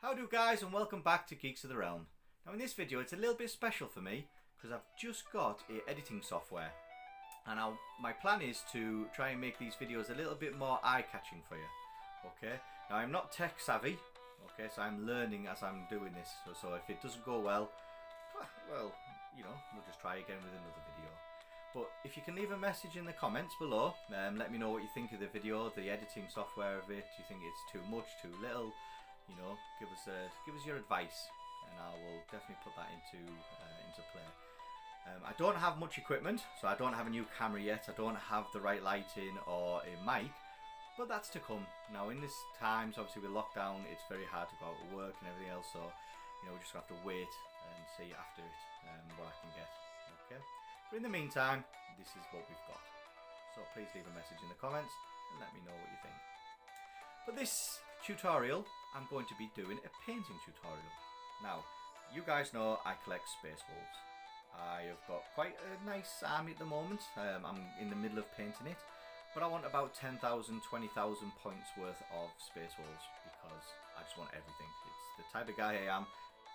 Howdo guys, and welcome back to Geeks of the Realm. Now in this video it's a little bit special for me because I've just got a editing software and my plan is to try and make these videos a little bit more eye-catching for you. Okay, now I'm not tech savvy, okay, so I'm learning as I'm doing this, so if it doesn't go well, you know, we'll just try again with another video. But if you can leave a message in the comments below, let me know what you think of the video, the editing software of it. Do you think it's too much, too little? You know, give us your advice, and I will definitely put that into play. I don't have much equipment, so I don't have a new camera yet. I don't have the right lighting or a mic, but that's to come. Now in this times, obviously with lockdown, it's very hard to go out to work and everything else. So you know, we just have to wait and see after it what I can get. Okay. But in the meantime, this is what we've got. So please leave a message in the comments and let me know what you think. For this tutorial, I'm going to be doing a painting tutorial. Now, you guys know I collect space wolves. I have got quite a nice army at the moment. I'm in the middle of painting it, but I want about 10,000, 20,000 points worth of space wolves because I just want everything. It's the type of guy I am.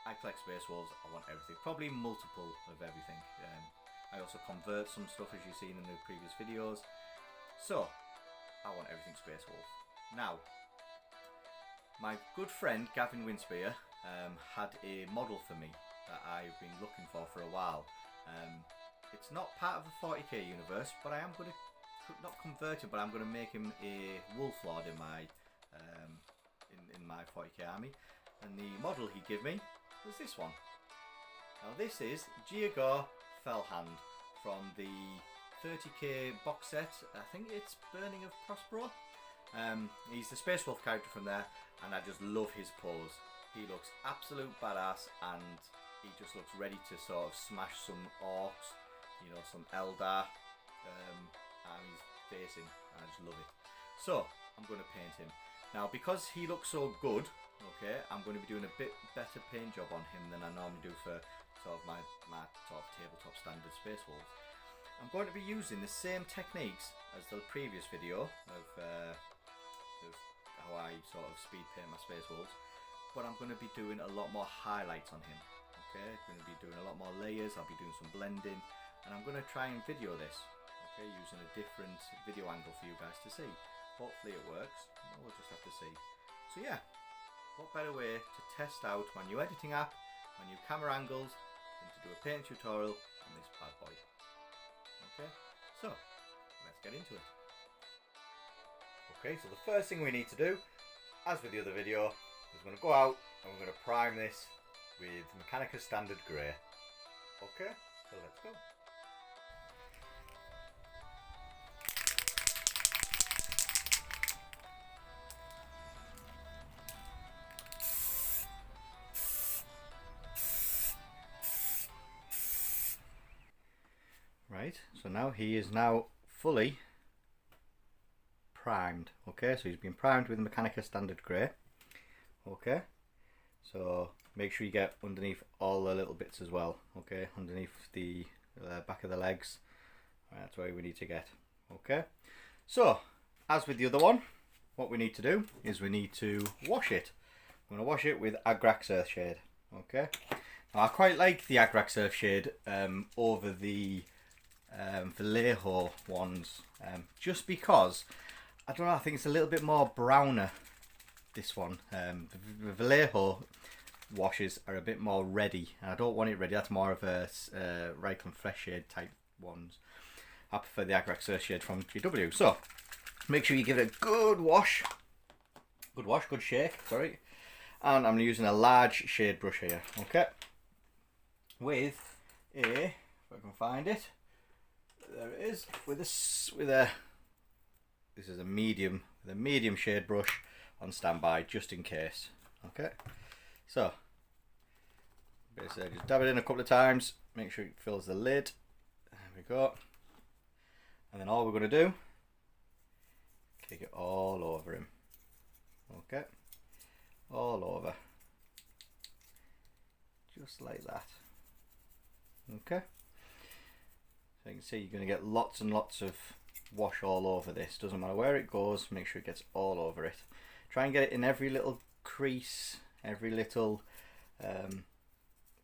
I collect space wolves. I want everything, probably multiple of everything. I also convert some stuff, as you've seen in the previous videos. So, I want everything Space Wolf. Now, my good friend Gavin Winspear had a model for me that I've been looking for a while. It's not part of the 40k universe, but I am going to, not convert him, but I'm going to make him a Wolf Lord in my in my 40k army. And the model he gave me was this one. Now this is Greigor Fell-hand from the 30k box set. I think it's Burning of Prospero. He's the Space Wolf character from there, and I just love his pose. He looks absolute badass, and he just looks ready to sort of smash some orcs, you know, some Eldar, and he's facing, and I just love it. So I'm going to paint him. Now because he looks so good, okay, I'm going to be doing a bit better paint job on him than I normally do for sort of my sort of tabletop standard Space Wolves. I'm going to be using the same techniques as the previous video of how I sort of speed paint my Space Wolves, but I'm going to be doing a lot more highlights on him. Okay, I'm going to be doing a lot more layers. I'll be doing some blending, and I'm going to try and video this. Okay, using a different video angle for you guys to see. Hopefully it works. We'll just have to see. So yeah, what better way to test out my new editing app, my new camera angles, than to do a paint tutorial on this bad boy. Okay, so let's get into it. Okay, so the first thing we need to do, as with the other video, is we're going to go out and we're going to prime this with Mechanica Standard Grey. Okay, so let's go. Right, so now he is now fully primed. Okay, so he's been primed with Mechanica Standard Grey. Okay, so make sure you get underneath all the little bits as well. Okay, underneath the back of the legs. Right, that's where we need to get. Okay, so as with the other one, what we need to do is we need to wash it. I'm going to wash it with Agrax Earthshade. Okay, now I quite like the Agrax Earthshade over the Vallejo ones, just because I don't know, I think it's a little bit more browner, this one. The Vallejo washes are a bit more ready, and I don't want it ready. That's more of a Reikland Fresh Shade type ones. I prefer the Agrax Earthshade from GW. So make sure you give it a good wash, good shake, sorry. And I'm using a large shade brush here, okay, with a, if I can find it, there it is, this is a medium, with a medium shade brush on standby just in case. Okay, so basically just dab it in a couple of times, make sure it fills the lid. There we go. And then all we're going to do, kick it all over him. Okay, all over, just like that. Okay, so you can see you're going to get lots and lots of wash all over this. Doesn't matter where it goes, make sure it gets all over it. Try and get it in every little crease, every little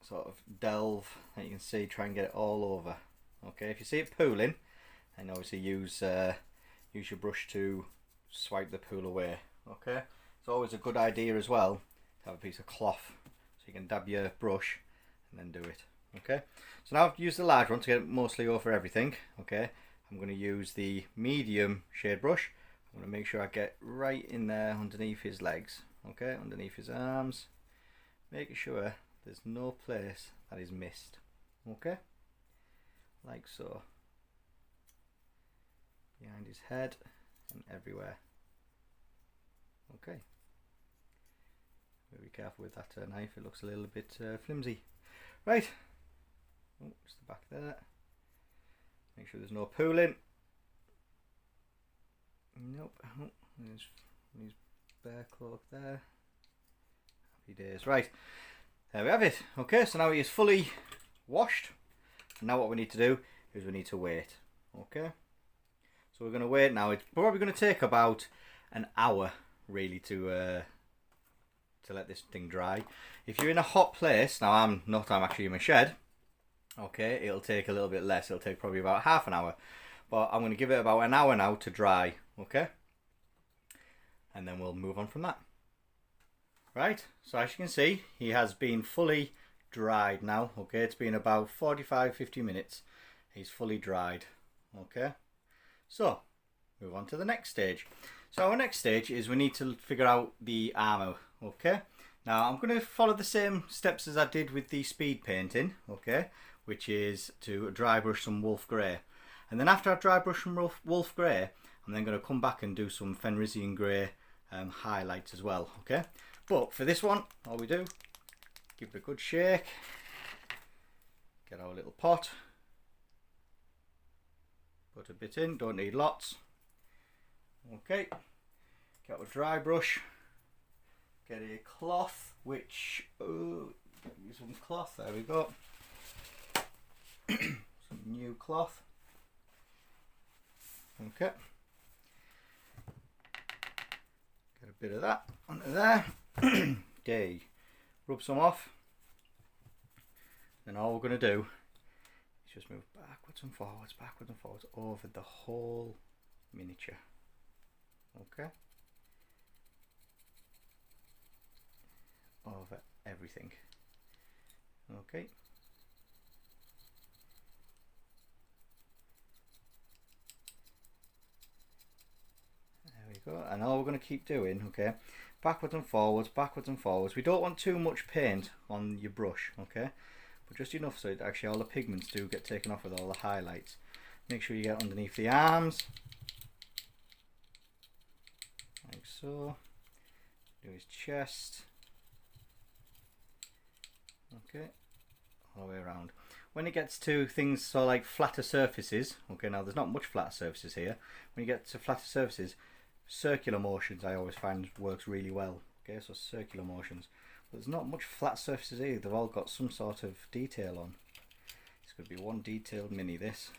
sort of delve that you can see, try and get it all over. Okay, if you see it pooling, and obviously use your brush to swipe the pool away. Okay, it's always a good idea as well to have a piece of cloth so you can dab your brush and then do it. Okay, so now I've used the large one to get it mostly over everything. Okay, I'm going to use the medium shade brush. I'm going to make sure I get right in there underneath his legs. Okay, underneath his arms, making sure there's no place that is missed. Okay, like so, behind his head and everywhere. Okay, be careful with that knife, it looks a little bit flimsy. Right, oh, just the back there, make sure there's no pooling. Nope, oh, there's bear cloak there. Happy days. Right, there we have it. Okay, so now he is fully washed. And now what we need to do is we need to wait. Okay, so we're going to wait now. It's probably going to take about an hour really to let this thing dry. If you're in a hot place, now I'm not, I'm actually in my shed. Okay, it'll take a little bit less. It'll take probably about half an hour. But I'm going to give it about an hour now to dry. Okay, and then we'll move on from that. Right, so as you can see, he has been fully dried now. Okay, it's been about 45-50 minutes. He's fully dried. Okay, so move on to the next stage. So our next stage is we need to figure out the armor. Okay, now I'm going to follow the same steps as I did with the speed painting. Okay, which is to dry brush some wolf grey, and then after I dry brush some wolf grey, I'm then going to come back and do some Fenrisian grey highlights as well. Okay, but for this one, all we do, give it a good shake, get our little pot, put a bit in, don't need lots. Okay, get our dry brush, get a cloth, which, use some cloth, there we go, some new cloth. Okay, get a bit of that under there. Okay, rub some off. Then all we're going to do is just move backwards and forwards over the whole miniature. Okay, over everything. Okay, go, and all we're going to keep doing, okay, backwards and forwards, we don't want too much paint on your brush, okay, but just enough so that actually all the pigments do get taken off with all the highlights. Make sure you get underneath the arms like so, do his chest, okay, all the way around. When it gets to things so like flatter surfaces, okay, now there's not much flatter surfaces here, when you get to flatter surfaces, circular motions I always find works really well. Okay, so circular motions, but there's not much flat surfaces here. They've all got some sort of detail on. It's going to be one detailed mini, this.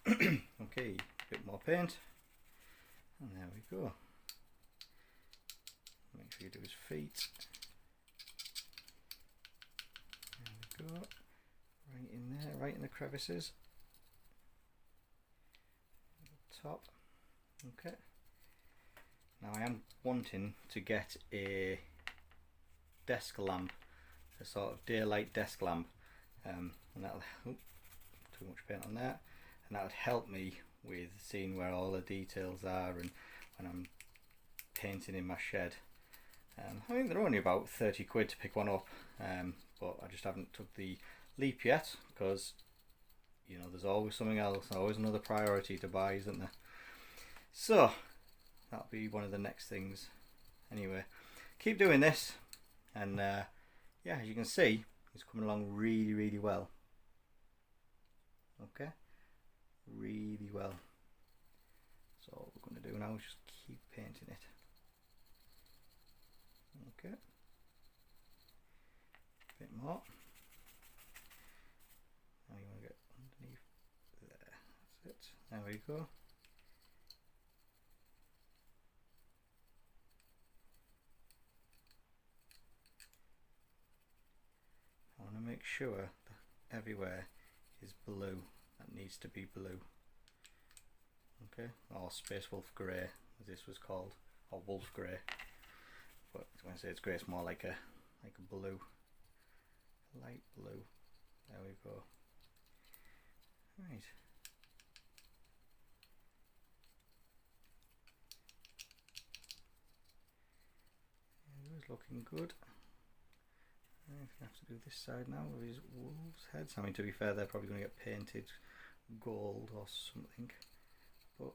Okay, a bit more paint, and there we go. Make sure you do his feet. There we go, right in there, right in the crevices. Top. Okay, now I am wanting to get a desk lamp, a sort of daylight desk lamp, and that'll, too much paint on that, and that would help me with seeing where all the details are and when I'm painting in my shed. I think they're only about 30 quid to pick one up, but I just haven't took the leap yet, because you know there's always something else, always another priority to buy, isn't there? So that'll be one of the next things. Anyway, keep doing this, and yeah, as you can see, it's coming along really well. Okay, really well. So all we're going to do now is just keep painting it. Okay, a bit more. Now you want to get underneath there. That's it. There we go. make sure that everywhere is blue. That needs to be blue. Okay, or Space Wolf Grey, as this was called, or Wolf Grey. But when I say it's grey, it's more like a blue, light blue. There we go. Right. It's looking good. I'm going to have to do this side now with his wolves' heads. I mean, to be fair, they're probably going to get painted gold or something. But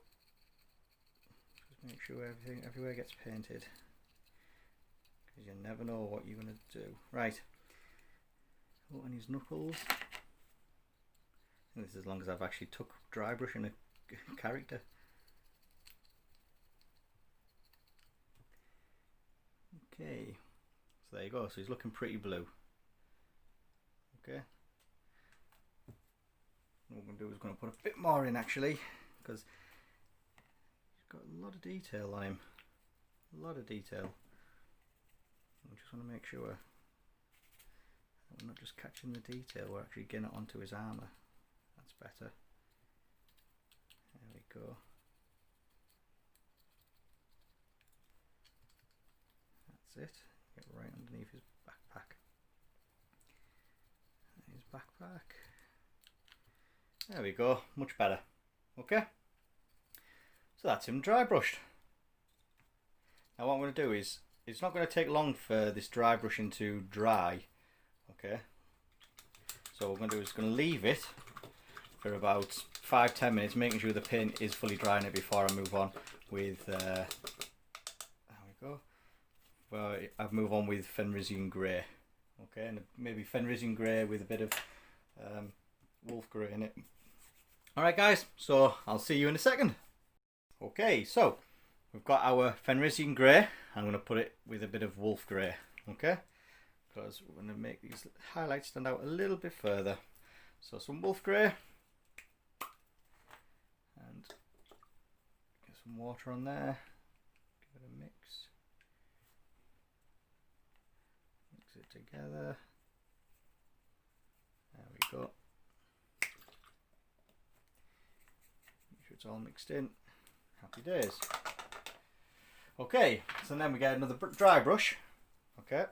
just make sure everywhere gets painted, because you never know what you're going to do. Right. Oh, and his knuckles. And this is as long as I've actually took dry brushing a character. Okay, so there you go. So he's looking pretty blue. Okay. What we're going to do is going to put a bit more in actually, because he's got a lot of detail on him. A lot of detail. I just want to make sure that we're not just catching the detail, we're actually getting it onto his armour. That's better. There we go. That's it. Get right underneath his backpack. His backpack. There we go. Much better. Okay. So that's him dry brushed. Now what I'm going to do is, it's not going to take long for this dry brushing to dry. Okay. So what we're going to do is going to leave it for about 5-10 minutes, making sure the paint is fully dry in it before I move on with there we go. Well, I move on with Fenrisian Grey. Okay, and maybe Fenrisian Grey with a bit of Wolf Grey in it. Alright guys, so I'll see you in a second. Okay, so we've got our Fenrisian Grey. I'm going to put it with a bit of Wolf Grey. Okay, because we're going to make these highlights stand out a little bit further. So some Wolf Grey. And get some water on there. Give it a mix. Mix it together. There we go. Make sure it's all mixed in. Happy days. Okay, so then we get another dry brush. Okay,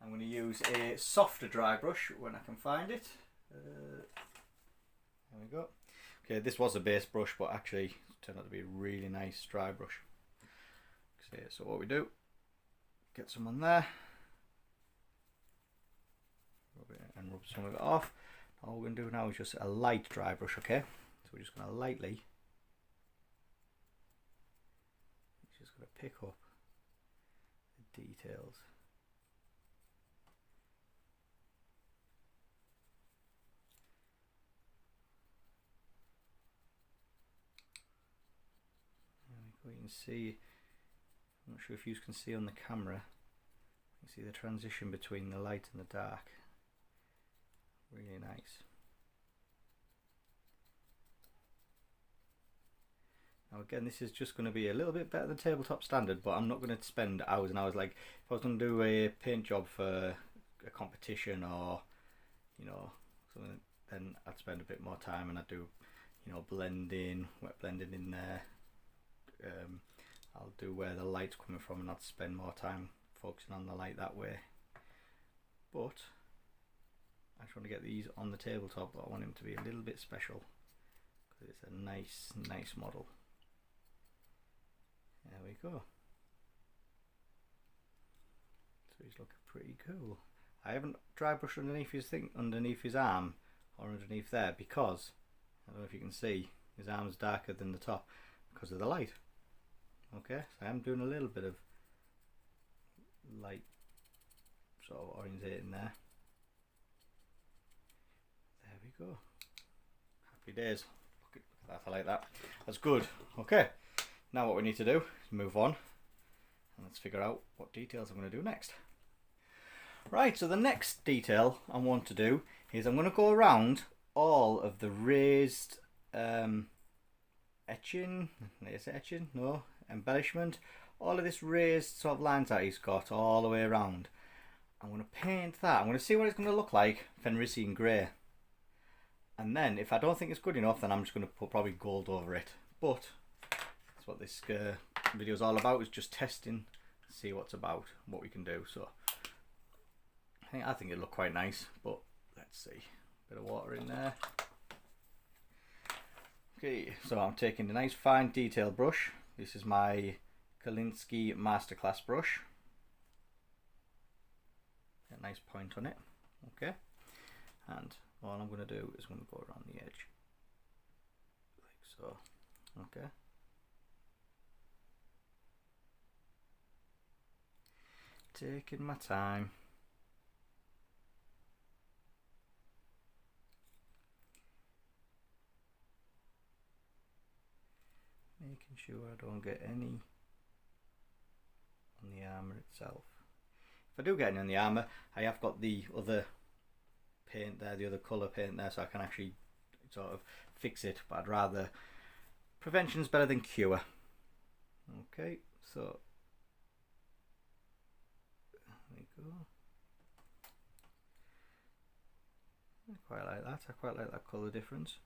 I'm going to use a softer dry brush when I can find it. There we go. Okay, this was a base brush, but actually it turned out to be a really nice dry brush. Okay, so what we do, get some on there, rub it and rub some of it off. All we're going to do now is just a light dry brush, okay? So we're just going to lightly, just going to pick up the details. You can see, I'm not sure if you can see on the camera, you see the transition between the light and the dark. Really nice. Now again, this is just going to be a little bit better than tabletop standard, but I'm not going to spend hours and hours. Like if I was going to do a paint job for a competition or, you know, something, then I'd spend a bit more time and I'd do, you know, blending, wet blending in there. I'll do where the light's coming from and I'd spend more time focusing on the light that way. But I just want to get these on the tabletop, but I want him to be a little bit special because it's a nice model. There we go. So he's looking pretty cool. I haven't dry brushed underneath his thing, underneath his arm or underneath there, because I don't know if you can see his arm's darker than the top because of the light. Okay, so I'm doing a little bit of light sort of orientating there. There we go. Happy days. Look at that, I like that. That's good. Okay, now what we need to do is move on and let's figure out what details I'm going to do next. Right, so the next detail I want to do is I'm going to go around all of the raised etching, is it etching? No, embellishment, all of this raised sort of lines that he's got all the way around. I'm going to paint that. I'm going to see what it's going to look like, Fenrisian grey. And then, if I don't think it's good enough, then I'm just going to put probably gold over it. But that's what this video is all about, is just testing, see what's about, what we can do. So I think it'll look quite nice, but let's see. Bit of water in there. Okay, so I'm taking a nice fine detail brush. This is my Kalinsky Masterclass brush. A nice point on it. Okay, and all I'm going to do is I'm going to go around the edge like so. Okay, taking my time. Making sure I don't get any on the armour itself. If I do get any on the armour, I have got the other paint there, the other colour paint there, so I can actually sort of fix it, but I'd rather, prevention's better than cure. Okay, so there we go. I quite like that. I quite like that colour difference.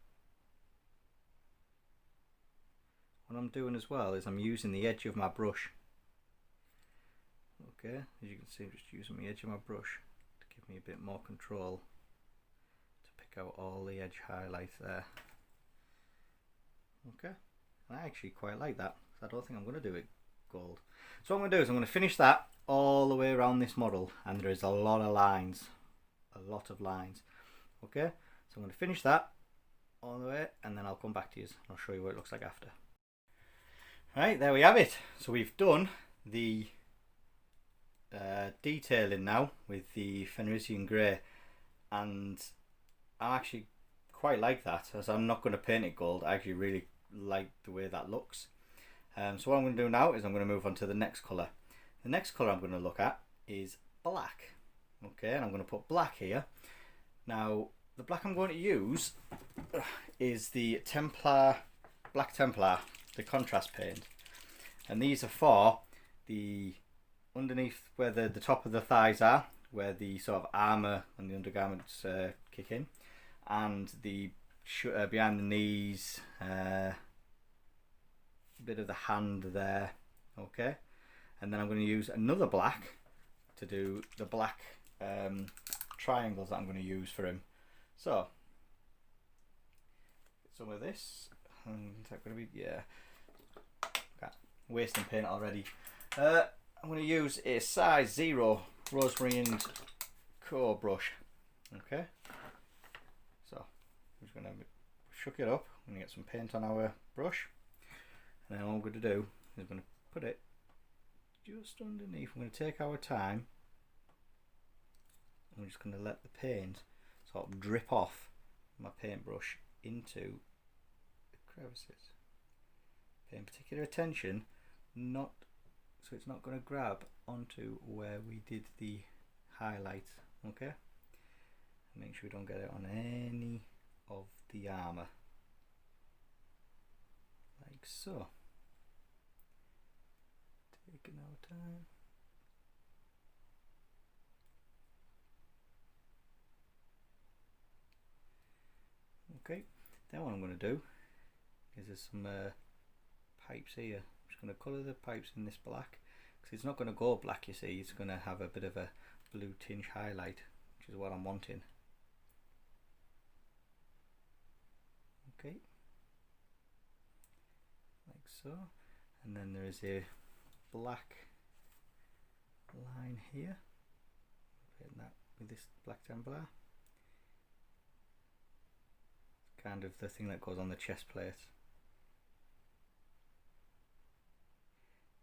What I'm doing as well is I'm using the edge of my brush. Okay, as you can see, I'm just using the edge of my brush to give me a bit more control to pick out all the edge highlights there. Okay, and I actually quite like that, so I don't think I'm going to do it gold. So what I'm going to do is I'm going to finish that all the way around this model, and there is a lot of lines. Okay, so I'm going to finish that all the way, and then I'll come back to you and I'll show you what it looks like after. Right, there we have it. So we've done the detailing now with the Fenrisian grey, and I actually quite like that, as I'm not going to paint it gold. I actually really like the way that looks. So what I'm going to do now is I'm going to move on to the next colour. The next colour I'm going to look at is black. Okay, and I'm going to put black here. Now the black I'm going to use is the Black Templar, the contrast paint, and these are for the underneath where the top of the thighs are, where the sort of armour and the undergarments kick in, and the behind the knees, a bit of the hand there. Okay, and then I'm going to use another black to do the black triangles that I'm going to use for him. So some of this, is that going to be, yeah, okay. Wasting paint already. I'm going to use a size 0 Rosemary and Co brush. Okay, so I'm just going to shook it up. I'm going to get some paint on our brush, and then all I'm going to do is I'm going to put it just underneath. I'm going to take our time. I'm just going to let the paint sort of drip off my paintbrush into the crevices. Paying particular attention, not so it's not going to grab onto where we did the highlight. Okay, make sure we don't get it on any of the armour, like so. Taking our time. Okay, then what I'm going to do is there's some pipes here. I'm just going to colour the pipes in this black, because it's not going to go black, you see. It's going to have a bit of a blue tinge highlight, which is what I'm wanting. Okay, like so. And then there is a black line here, paint that with this Black Templar. Kind of the thing that goes on the chest plate.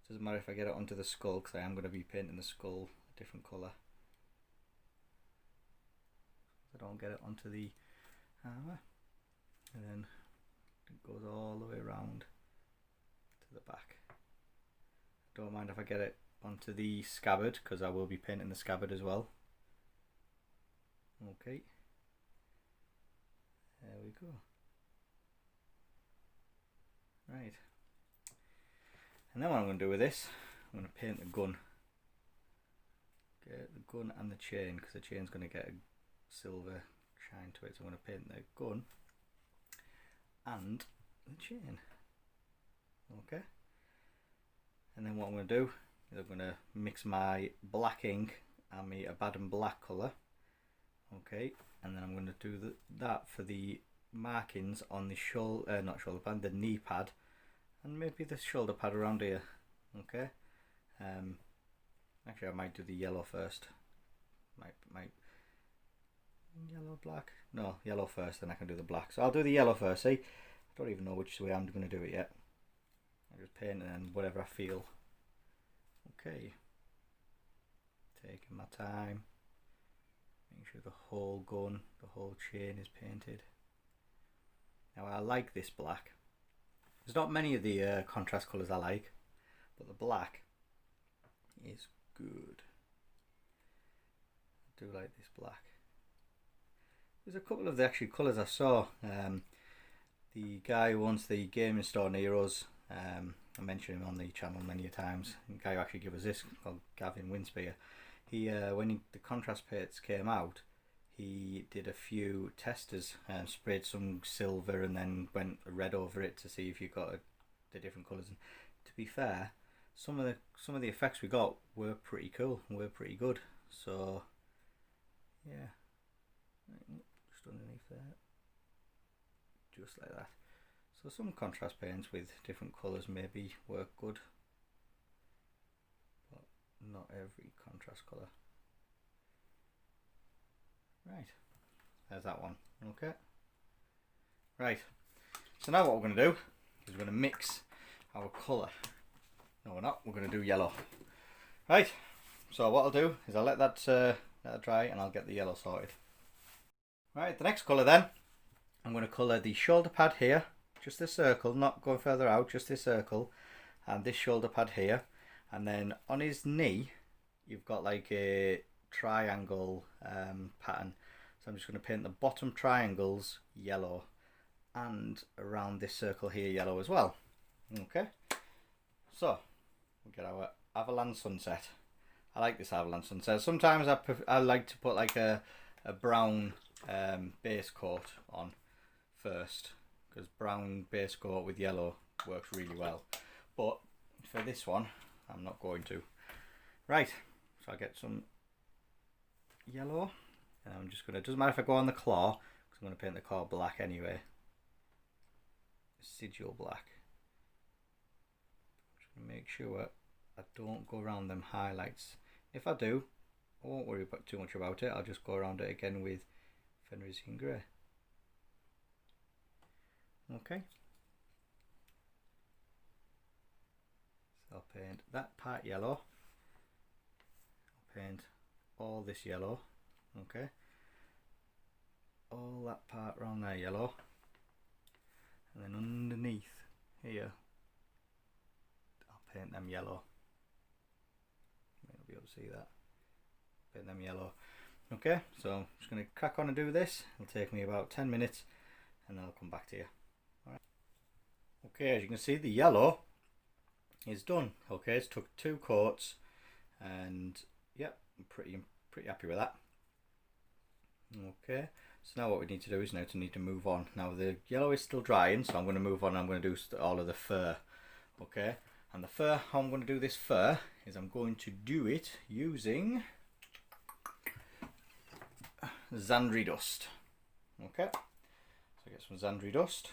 Doesn't matter if I get it onto the skull, because I am going to be painting the skull a different colour. I don't get it onto the armour, and then it goes all the way around to the back. Don't mind if I get it onto the scabbard, because I will be painting the scabbard as well. Okay. There we go. Right. And then what I'm going to do with this, I'm going to paint the gun. Okay, the gun and the chain, because the chain's going to get a silver shine to it. So I'm going to paint the gun and the chain. Okay. And then what I'm going to do is I'm going to mix my black ink and my Abaddon black colour. Okay, and then I'm going to do that for the markings on the shoulder, not shoulder pad, the knee pad, and maybe the shoulder pad around here. Okay. Actually, I might do the yellow first. Might yellow, black. No, yellow first, then I can do the black. So I'll do the yellow first. See, I don't even know which way I'm going to do it yet. I just paint and whatever I feel. Okay. Taking my time. Make sure the whole gun, the whole chain is painted. Now I like this black. There's not many of the contrast colours I like, but the black is good. I do like this black. There's a couple of the actual colours I saw. The guy who owns the gaming store Nero's, I mentioned him on the channel many times. The guy who actually gave us this, called Gavin Winspear. He, when the contrast paints came out, he did a few testers and sprayed some silver and then went red over it to see if you got the different colours. And to be fair, some of the effects we got were pretty cool, were pretty good. So yeah, just underneath there, just like that. So some contrast paints with different colours maybe work good, but not every contrast colour. Right, there's that one. Okay, right, so now what we're going to do is we're going to mix our colour. No, we're not, we're going to do yellow. Right, so what I'll do is I'll let that dry and I'll get the yellow sorted. Right, the next colour then, I'm going to colour the shoulder pad here, just this circle, not going further out, just this circle, and this shoulder pad here, and then on his knee you've got like a triangle pattern. So I'm just going to paint the bottom triangles yellow and around this circle here yellow as well. Okay, so we get our Avalanche Sunset. I like this Avalanche Sunset. Sometimes I like to put like a brown base coat on first, because brown base coat with yellow works really well, but for this one I'm not going to. Right, so I'll get some yellow and I'm just going to, doesn't matter if I go on the claw because I'm going to paint the claw black anyway, sigil black. I'm just going to make sure I don't go around them highlights. If I do, I won't worry about too much about it, I'll just go around it again with Fenrisian Grey. Okay, so I'll paint that part yellow, I'll paint all this yellow, okay, all that part around there yellow, and then underneath here I'll paint them yellow. You may not be able to see that. Paint them yellow. Okay, so I'm just going to crack on and do this. It'll take me about 10 minutes and then I'll come back to you. Alright. Okay, as you can see, the yellow is done. Okay, it's took 2 coats and yep, I'm pretty happy with that. Okay, so now what we need to do is need to move on. Now the yellow is still drying, so I'm going to move on. I'm going to do all of the fur. Okay, and the fur, how I'm going to do this fur is I'm going to do it using Zandri dust. Okay, so get some Zandri dust.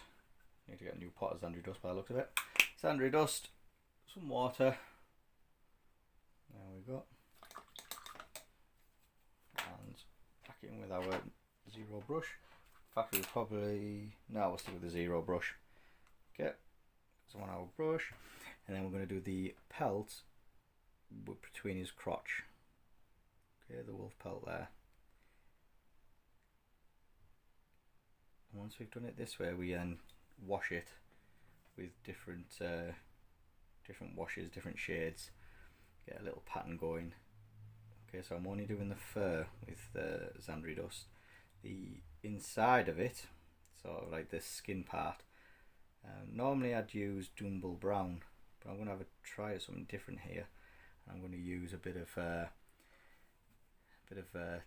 Need to get a new pot of Zandri dust by the look of it. Zandri dust, some water. There we go. And pack it in with our zero brush. In fact, we'll probably, no, we'll stick with the zero brush. Okay, so on our brush, and then we're going to do the pelt between his crotch. Okay, the wolf pelt there. And once we've done it this way, we then wash it with different washes, different shades. Get a little pattern going. Okay, so I'm only doing the fur with the Zandri dust. The inside of it, sort of like this skin part, normally I'd use Dumble Brown, but I'm going to have a try at something different here. I'm going to use a bit of bit of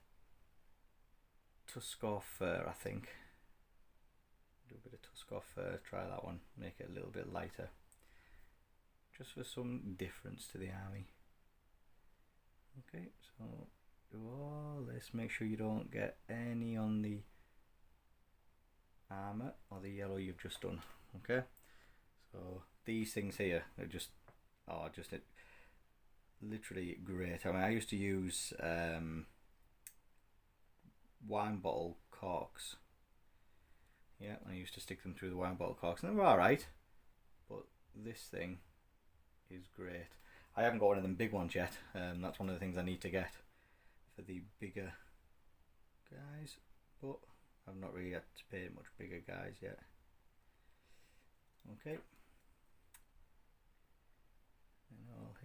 Tuskor fur, I think. Do a bit of Tuskor fur, try that one, make it a little bit lighter, just for some difference to the army. Okay, so do all this, make sure you don't get any on the armor or the yellow you've just done. Okay, so these things here are just literally great. I mean, I used to use wine bottle corks. Yeah, I used to stick them through the wine bottle corks and they were alright, but this thing is great. I haven't got one of them big ones yet. That's one of the things I need to get for the bigger guys, but I've not really had to pay much bigger guys yet. Okay.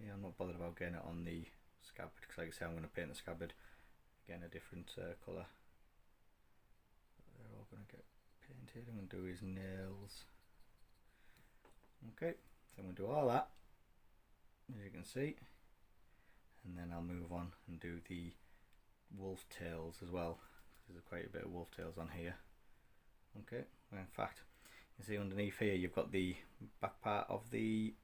Here I'm not bothered about getting it on the scabbard because, like I say, I'm going to paint the scabbard again a different colour. They're all going to get painted. I'm going to do his nails. Okay, so I'm going to do all that, as you can see, and then I'll move on and do the wolf tails as well. There's quite a bit of wolf tails on here. Okay, well, in fact, you see underneath here you've got the back part of the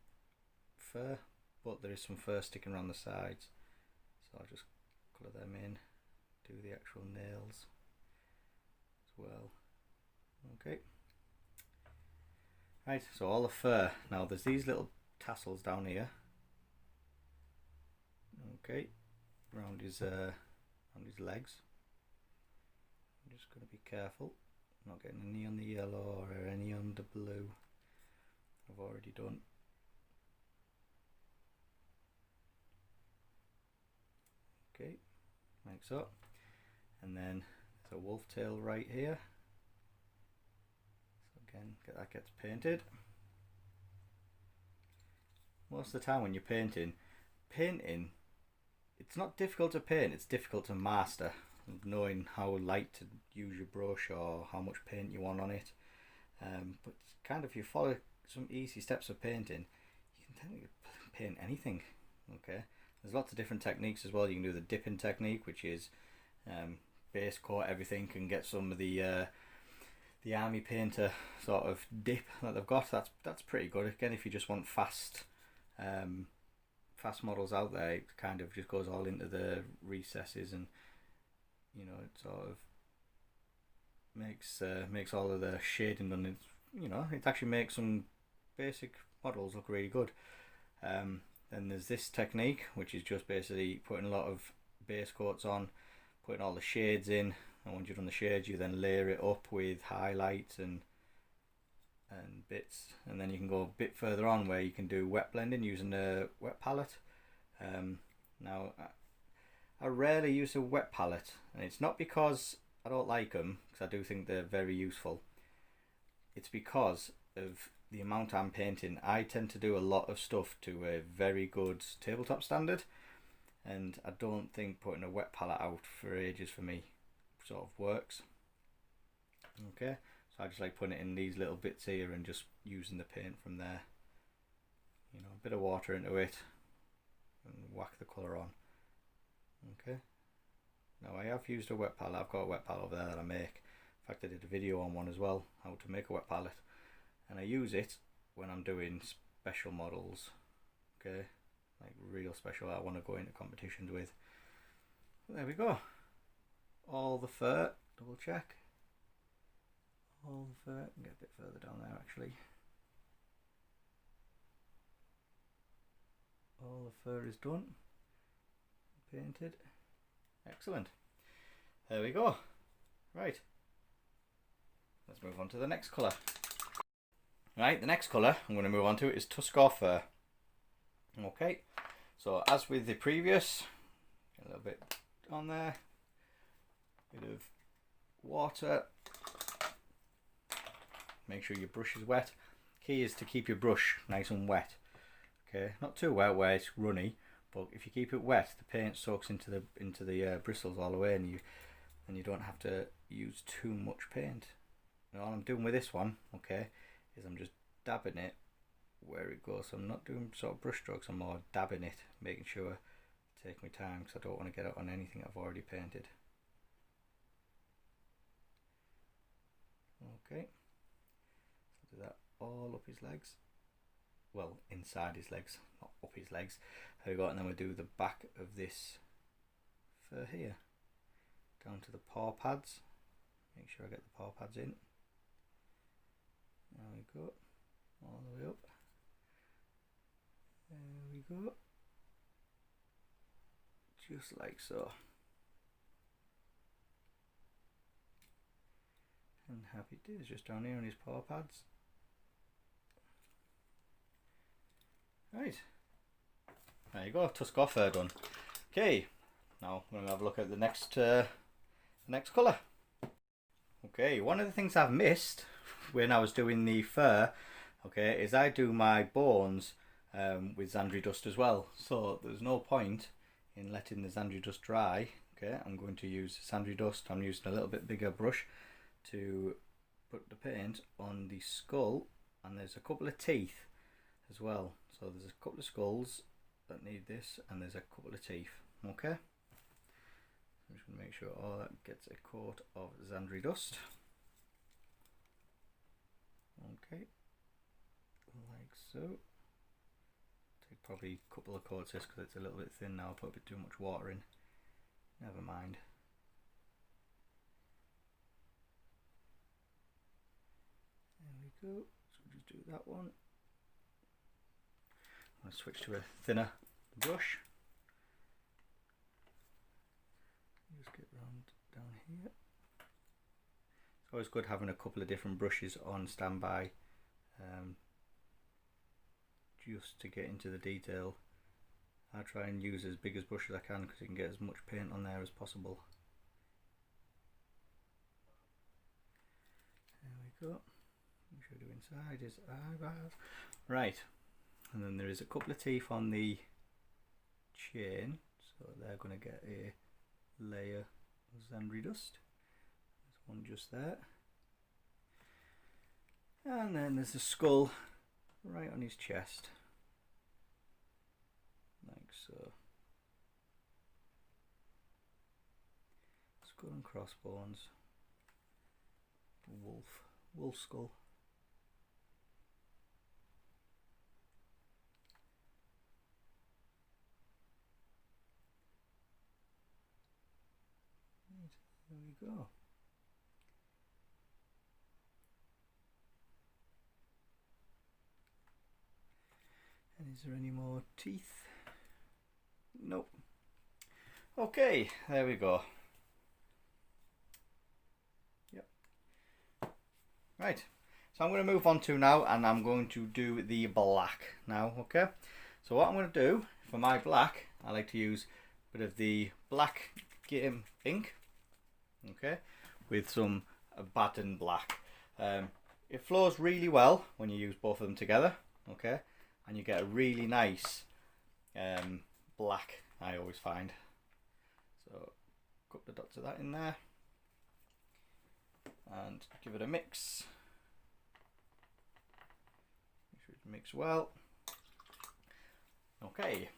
fur, but there is some fur sticking around the sides, so I'll just colour them in, do the actual nails as well. Okay, right, so all the fur. Now there's these little tassels down here, okay, around his legs. I'm just going to be careful not getting any on the yellow or any on the blue. I've already done. Okay, like so, and then there's a wolf tail right here, so again that gets painted. Most of the time when you're painting, it's not difficult to paint, it's difficult to master, knowing how light to use your brush or how much paint you want on it. But kind of, if you follow some easy steps of painting, you can technically paint anything. Okay, there's lots of different techniques as well. You can do the dipping technique, which is base coat everything and get some of the army painter sort of dip that they've got. That's pretty good. Again, if you just want fast models out there, it kind of just goes all into the recesses, and you know, it sort of makes all of the shading done. You know, it actually makes some basic models look really good. Then there's this technique, which is just basically putting a lot of base coats on, putting all the shades in, and once you've done the shades, you then layer it up with highlights and bits, and then you can go a bit further on where you can do wet blending using a wet palette. Now I rarely use a wet palette, and it's not because I don't like them, because I do think they're very useful. It's because of the amount I'm painting. I tend to do a lot of stuff to a very good tabletop standard, and I don't think putting a wet palette out for ages for me sort of works. Okay, so I just like putting it in these little bits here and just using the paint from there. You know, a bit of water into it and whack the colour on. Okay, now I have used a wet palette. I've got a wet palette over there that I make. In fact, I did a video on one as well, how to make a wet palette, and I use it when I'm doing special models. Okay, like real special I want to go into competitions with. There we go. All the fur, double check. All the fur, get a bit further down there actually. All the fur is done, painted. Excellent. There we go. Right, let's move on to the next colour. Right, the next colour I'm going to move on to is Tuskor fur. Okay, so as with the previous, a little bit on there, bit of water. Make sure your brush is wet. Key is to keep your brush nice and wet. Okay, not too wet where it's runny, but if you keep it wet, the paint soaks into the bristles all the way, and you don't have to use too much paint. Now, all I'm doing with this one, okay, is I'm just dabbing it where it goes. So I'm not doing sort of brush strokes. I'm more dabbing it, making sure take my time because I don't want to get it on anything I've already painted. Okay, so do that all up his legs. Well, inside his legs, not up his legs. There we go, and then we'll do the back of this fur here, down to the paw pads. Make sure I get the paw pads in. There we go, all the way up. There we go, just like so. And happy days just down here on his paw pads. Right, there you go, Tuskor fur done. Okay, now we're going to have a look at the next colour. Okay, one of the things I've missed when I was doing the fur, okay, is I do my bones with Zandri dust as well. So there's no point in letting the Zandri dust dry. Okay, I'm going to use Zandri dust. I'm using a little bit bigger brush to put the paint on the skull, and there's a couple of teeth as well. So there's a couple of skulls that need this, and there's a couple of teeth. Okay, I'm just going to make sure all that gets a coat of Zandri dust. Okay, like so. Take probably a couple of coats this because it's a little bit thin now. Put a bit too much water in. Never mind. There we go. So we'll just do that one. I'll switch to a thinner brush. Just get round down here. It's always good having a couple of different brushes on standby, just to get into the detail. I try and use as big as brush as I can because you can get as much paint on there as possible. There we go. Make sure I do inside his eyebrows. Right, and then there is a couple of teeth on the chain, so they're going to get a layer of Zandri dust. There's one just there, and then there's a skull right on his chest, like so. Skull and crossbones, wolf skull. There we go. And is there any more teeth? Nope. Okay, there we go. Yep. Right, so I'm going to move on to now, and I'm going to do the black now. Okay, so what I'm going to do for my black, I like to use a bit of the black game ink. Okay, with some Baden black. It flows really well when you use both of them together. Okay, and you get a really nice black, I always find. So a couple of dots of that in there and give it a mix. Make sure it mix well. Okay,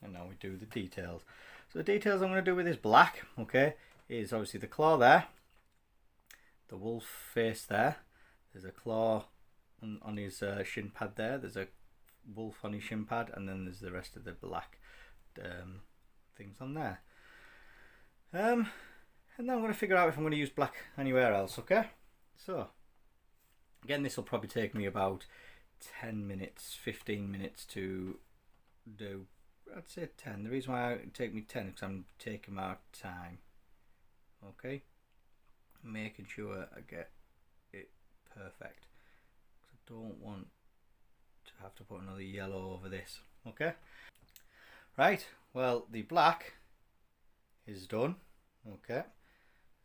and now we do the details. So the details I'm going to do with this black, okay, is obviously the claw there, the wolf face there, there's a claw on his shin pad there, there's a wolf on his shin pad, and then there's the rest of the black things on there. And then I'm going to figure out if I'm going to use black anywhere else. Okay, so again, this will probably take me about 10 minutes, 15 minutes to do. I'd say 10. The reason why it take me 10 is because I'm taking my time. Okay, making sure I get it perfect, because I don't want to have to put another yellow over this. Okay, right, well, the black is done. Okay,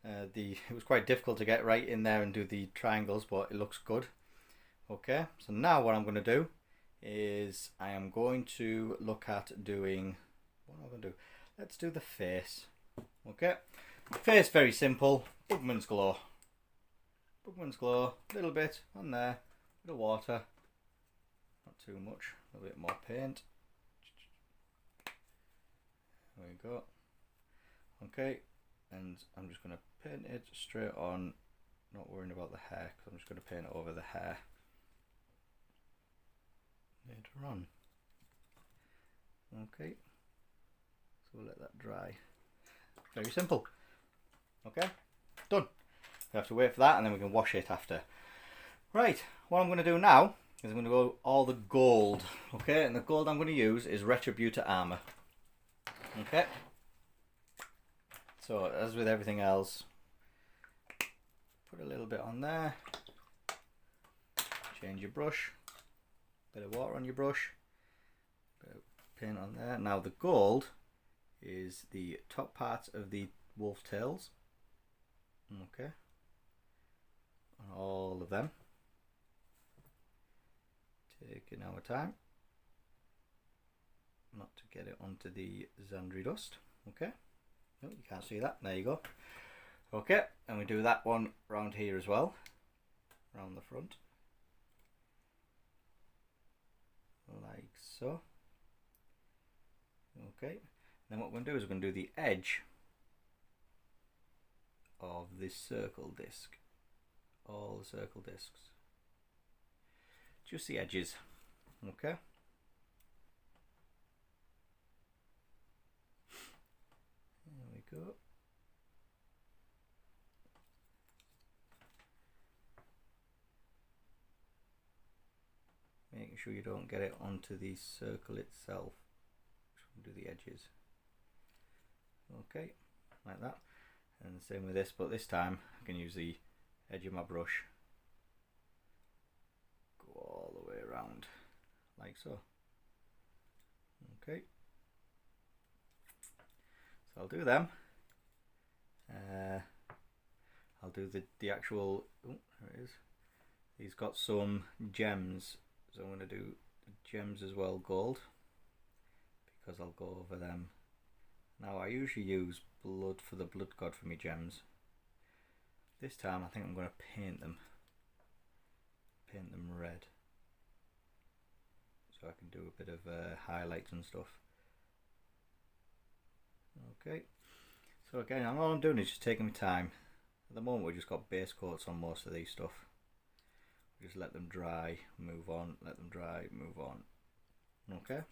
it was quite difficult to get right in there and do the triangles, but it looks good. Okay, so now what I'm going to do is I am going to look at doing, what am I going to do? Let's do the face. Okay, face, very simple. Bugman's Glow. Bugman's Glow, a little bit on there, a bit of water, not too much, a little bit more paint. There we go. Okay, and I'm just going to paint it straight on, not worrying about the hair, because I'm just going to paint it over the hair later on. Okay, so we'll let that dry. Very simple. Okay, done. We have to wait for that and then we can wash it after. Right, what I'm going to do now is I'm going to go all the gold. Okay, and the gold I'm going to use is Retributive Armor. Okay, so as with everything else, put a little bit on there, change your brush, bit of water on your brush, bit of paint on there. Now the gold is the top part of the wolf tails. Okay, on all of them, taking our time not to get it onto the Xandri dust. Okay, no, you can't see that, there you go. Okay, and we do that one round here as well, around the front, like so. Okay, then what we're going to do is we're going to do the edge of this circle disc, all the circle discs, just the edges. Okay, there we go. Making sure you don't get it onto the circle itself. Just do the edges. Okay, like that. And the same with this, but this time I can use the edge of my brush, go all the way around, like so. Okay, so I'll do them. I'll do the actual, oh, there it is. He's got some gems, so I'm going to do the gems as well, gold, because I'll go over them. Now I usually use blood for the blood god for my gems. This time I think I'm going to paint them red, so I can do a bit of highlights and stuff. Okay, so again, all I'm doing is just taking my time. At the moment we've just got base coats on most of these stuff. We just let them dry, move on, let them dry, move on. Okay,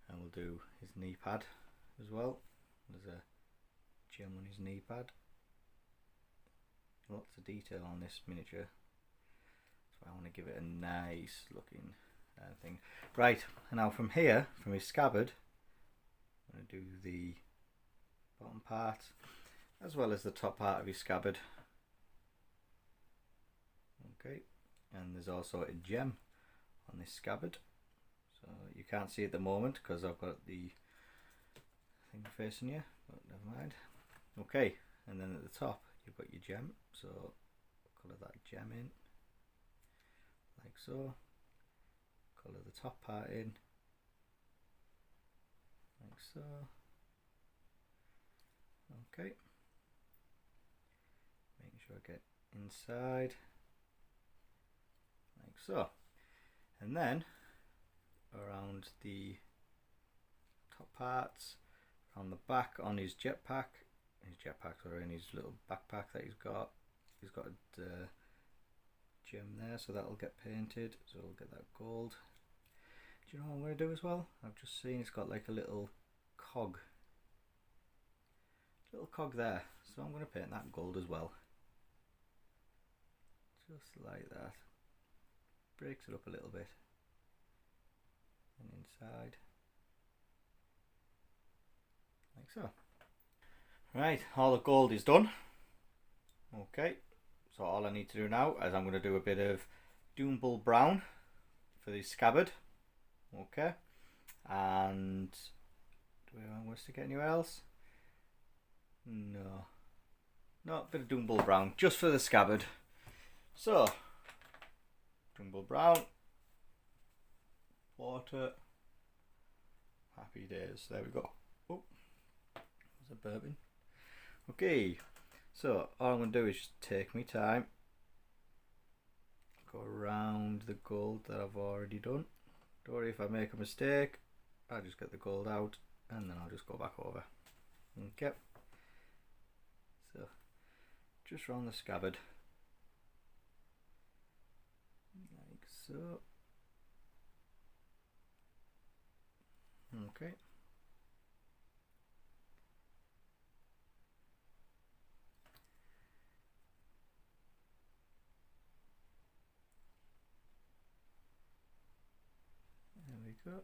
and we'll do his knee pad as well. There's a gem on his knee pad. Lots of detail on this miniature, so I want to give it a nice looking thing. Right, and now from here, from his scabbard, I'm going to do the bottom part as well as the top part of his scabbard. Okay, and there's also a gem on this scabbard, so you can't see it at the moment because I've got the thing facing you, but never mind. Okay, and then at the top you've got your gem, so colour that gem in like so, colour the top part in like so. Okay, making sure I get inside like so, and then around the top parts, on the back on his jetpack, or in his little backpack that he's got a gem there, so that'll get painted, so we'll get that gold. Do you know what I'm going to do as well? I've just seen it's got like a little cog there, so I'm going to paint that gold as well, just like that. Breaks it up a little bit, and inside like so. Right, all the gold is done. Okay, so all I need to do now is I'm going to do a bit of Doombull Brown for the scabbard. Okay, and do we want to stick it anywhere else? No, a bit of Doombull Brown just for the scabbard. So Doombull Brown, water, happy days. There we go. Oh, there's a burping. Okay, so all I'm going to do is just take my time, go around the gold that I've already done. Don't worry if I make a mistake, I just get the gold out and then I'll just go back over. Okay, so just round the scabbard like so. Okay, there we go.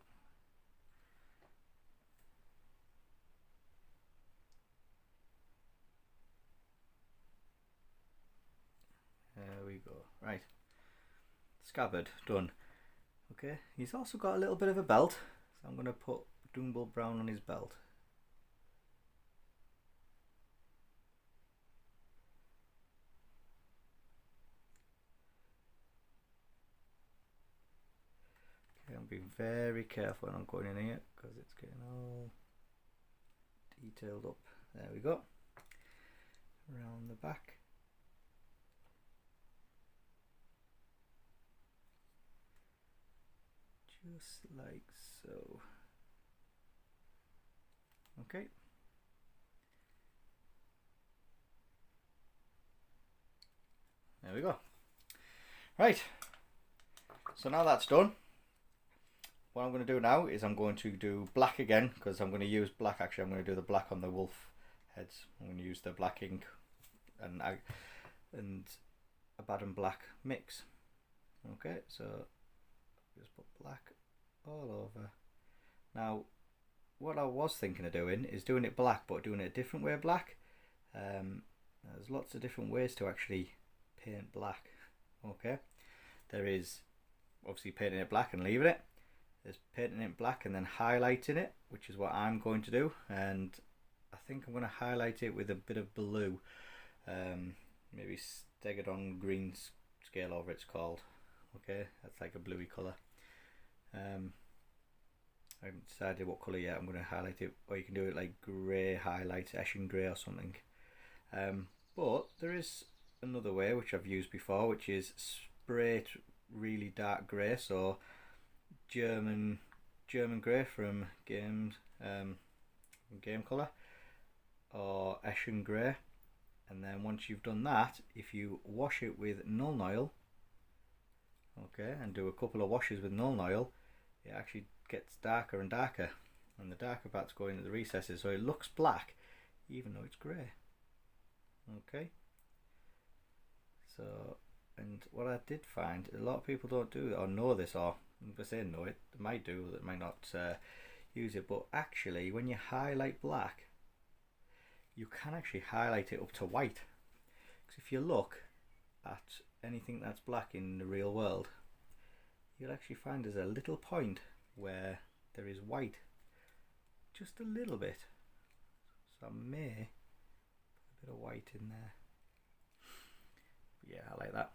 There we go. Right, scabbard done. Okay, he's also got a little bit of a belt, so I'm going to put Dungle Brown on his belt. Okay, I'll be very careful when I'm going in here because it's getting all detailed up. There we go. Around the back. Just like so. Okay. There we go. Right. So now that's done. What I'm going to do now is I'm going to do black again, because I'm going to use black. Actually, I'm going to do the black on the wolf heads. I'm going to use the black ink and Abaddon black mix. Okay, so just put black all over. Now, what I was thinking of doing is doing it black, but doing it a different way of black. There's lots of different ways to actually paint black. Okay, there is obviously painting it black and leaving it. There's painting it black and then highlighting it, which is what I'm going to do. And I think I'm going to highlight it with a bit of blue, maybe Stegadon green scale over it's called. Okay, that's like a bluey colour. I haven't decided what colour yet. I'm going to highlight it, or you can do it like grey highlight, Eshin grey or something. But there is another way which I've used before, which is spray it really dark grey, so German grey from Game Colour, or Eshin grey, and then once you've done that, if you wash it with Nuln Oil, okay, and do a couple of washes with Nuln Oil, it actually gets darker and darker, and the darker parts go into the recesses, so it looks black even though it's grey. Okay, so, and what I did find, a lot of people don't do it or know this, or if I say know it, they might do, they might not use it, but actually when you highlight black, you can actually highlight it up to white. Because if you look at anything that's black in the real world, you'll actually find there's a little point where there is white, just a little bit. So I may put a bit of white in there. But yeah, I like that.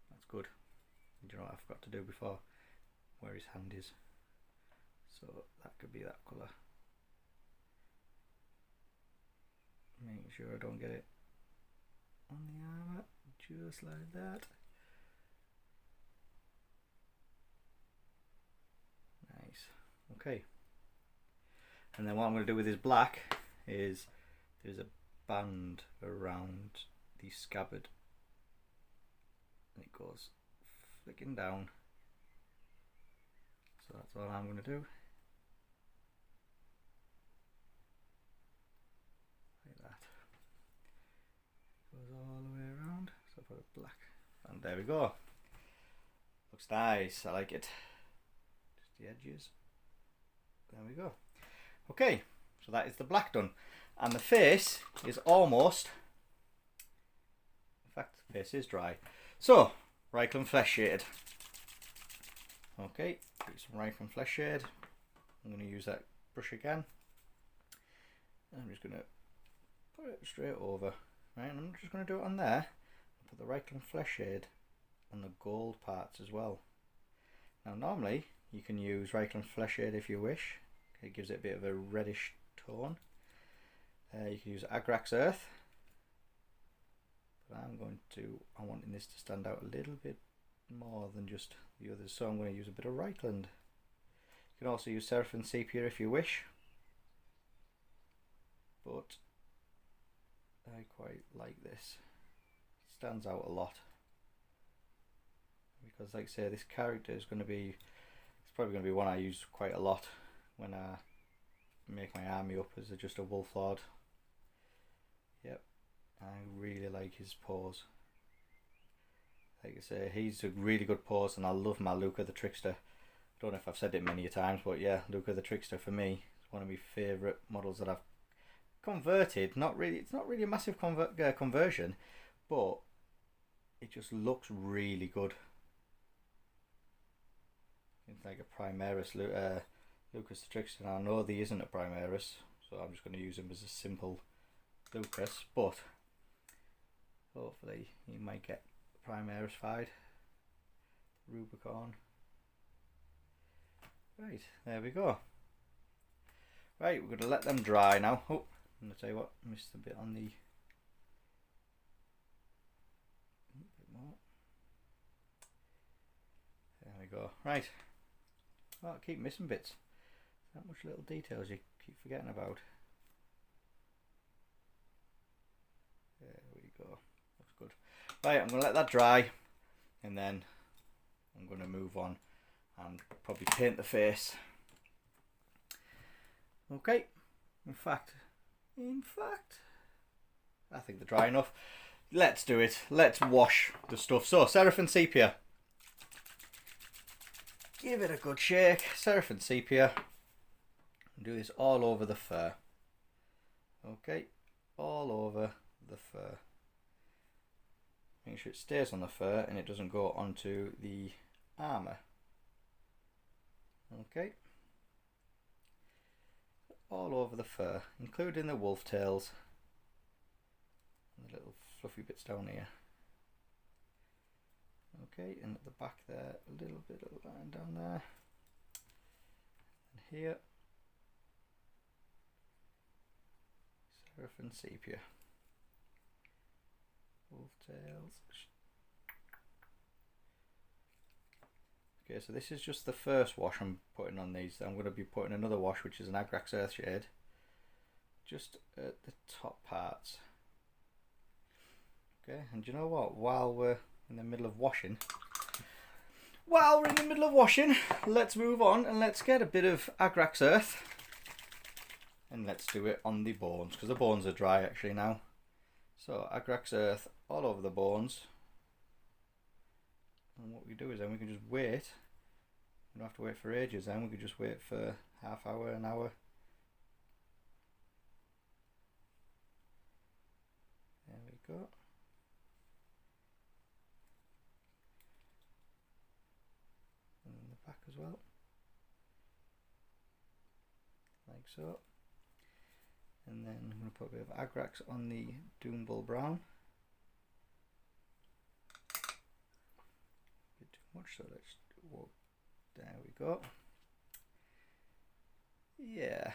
That's good. And do you know what I forgot to do before? Where his hand is. So that could be that colour. Making sure I don't get it on the armour, just like that. Nice. Okay. And then what I'm going to do with his black is there's a band around the scabbard, and it goes flicking down. So that's all I'm going to do. Like that. Goes all the way around. So I put a black, and there we go. Looks nice. I like it. Just the edges. There we go. Okay, so that is the black done, and the face is almost, in fact the face is dry. So Reikland Flesh Shade. Okay, do some Reikland Flesh Shade. I'm going to use that brush again. I'm just going to put it straight over, right, and I'm just going to do it on there. Put the Reikland Flesh Shade on the gold parts as well. Now normally you can use Reikland Flesh Shade if you wish. It gives it a bit of a reddish tone. You can use Agrax Earth, but I'm wanting this to stand out a little bit more than just the others, so I'm going to use a bit of Reikland. You can also use Seraphim Sepia if you wish. but I quite like this. It stands out a lot because, like I say, this character is going to be, it's probably going to be one I use quite a lot when I make my army up as just a wolf lord. Yep, I really like his pose. Like I say, he's a really good pose, and I love my Luca the Trickster. I don't know if I've said it many times, but yeah, Luca the Trickster for me is one of my favourite models that I've converted. Not really, it's not really a massive conversion, but it just looks really good. It's like a Primaris Lucas the Trickster. Now, I know there isn't a Primaris, so I'm just going to use him as a simple Lucas, but hopefully he might get Primaris-fied. Rubicon. Right, there we go. Right, we're going to let them dry now. Oh, I'm going to tell you what, missed a bit on the... A bit more. There we go. Right. Oh, I keep missing bits. That much little details you keep forgetting about. There we go. Looks good. Right, I'm going to let that dry, and then I'm going to move on and probably paint the face. Okay. In fact, I think they're dry enough. Let's do it. Let's wash the stuff. So, Seraphim Sepia. Give it a good shake. Seraphim Sepia. Do this all over the fur. Okay, all over the fur. Make sure it stays on the fur and it doesn't go onto the armour. Okay. All over the fur, including the wolf tails and the little fluffy bits down here. Okay, and at the back there, a little bit of line down there. And here, Seraphim Sepia. Wolf tails. Okay, so this is just the first wash I'm putting on these. I'm going to be putting another wash, which is an Agrax Earthshade, just at the top parts. Okay, and you know what? While we're in the middle of washing, let's move on and let's get a bit of Agrax Earth, and let's do it on the bones, because the bones are dry actually now. So Agrax Earth all over the bones. And what we do is then we can just wait. We don't have to wait for ages then, we can just wait for half hour, an hour. There we go. And then the back as well. Like so. And then I'm going to put a bit of Agrax on the Doombull Brown. Much, so let's walk. There we go. Yeah,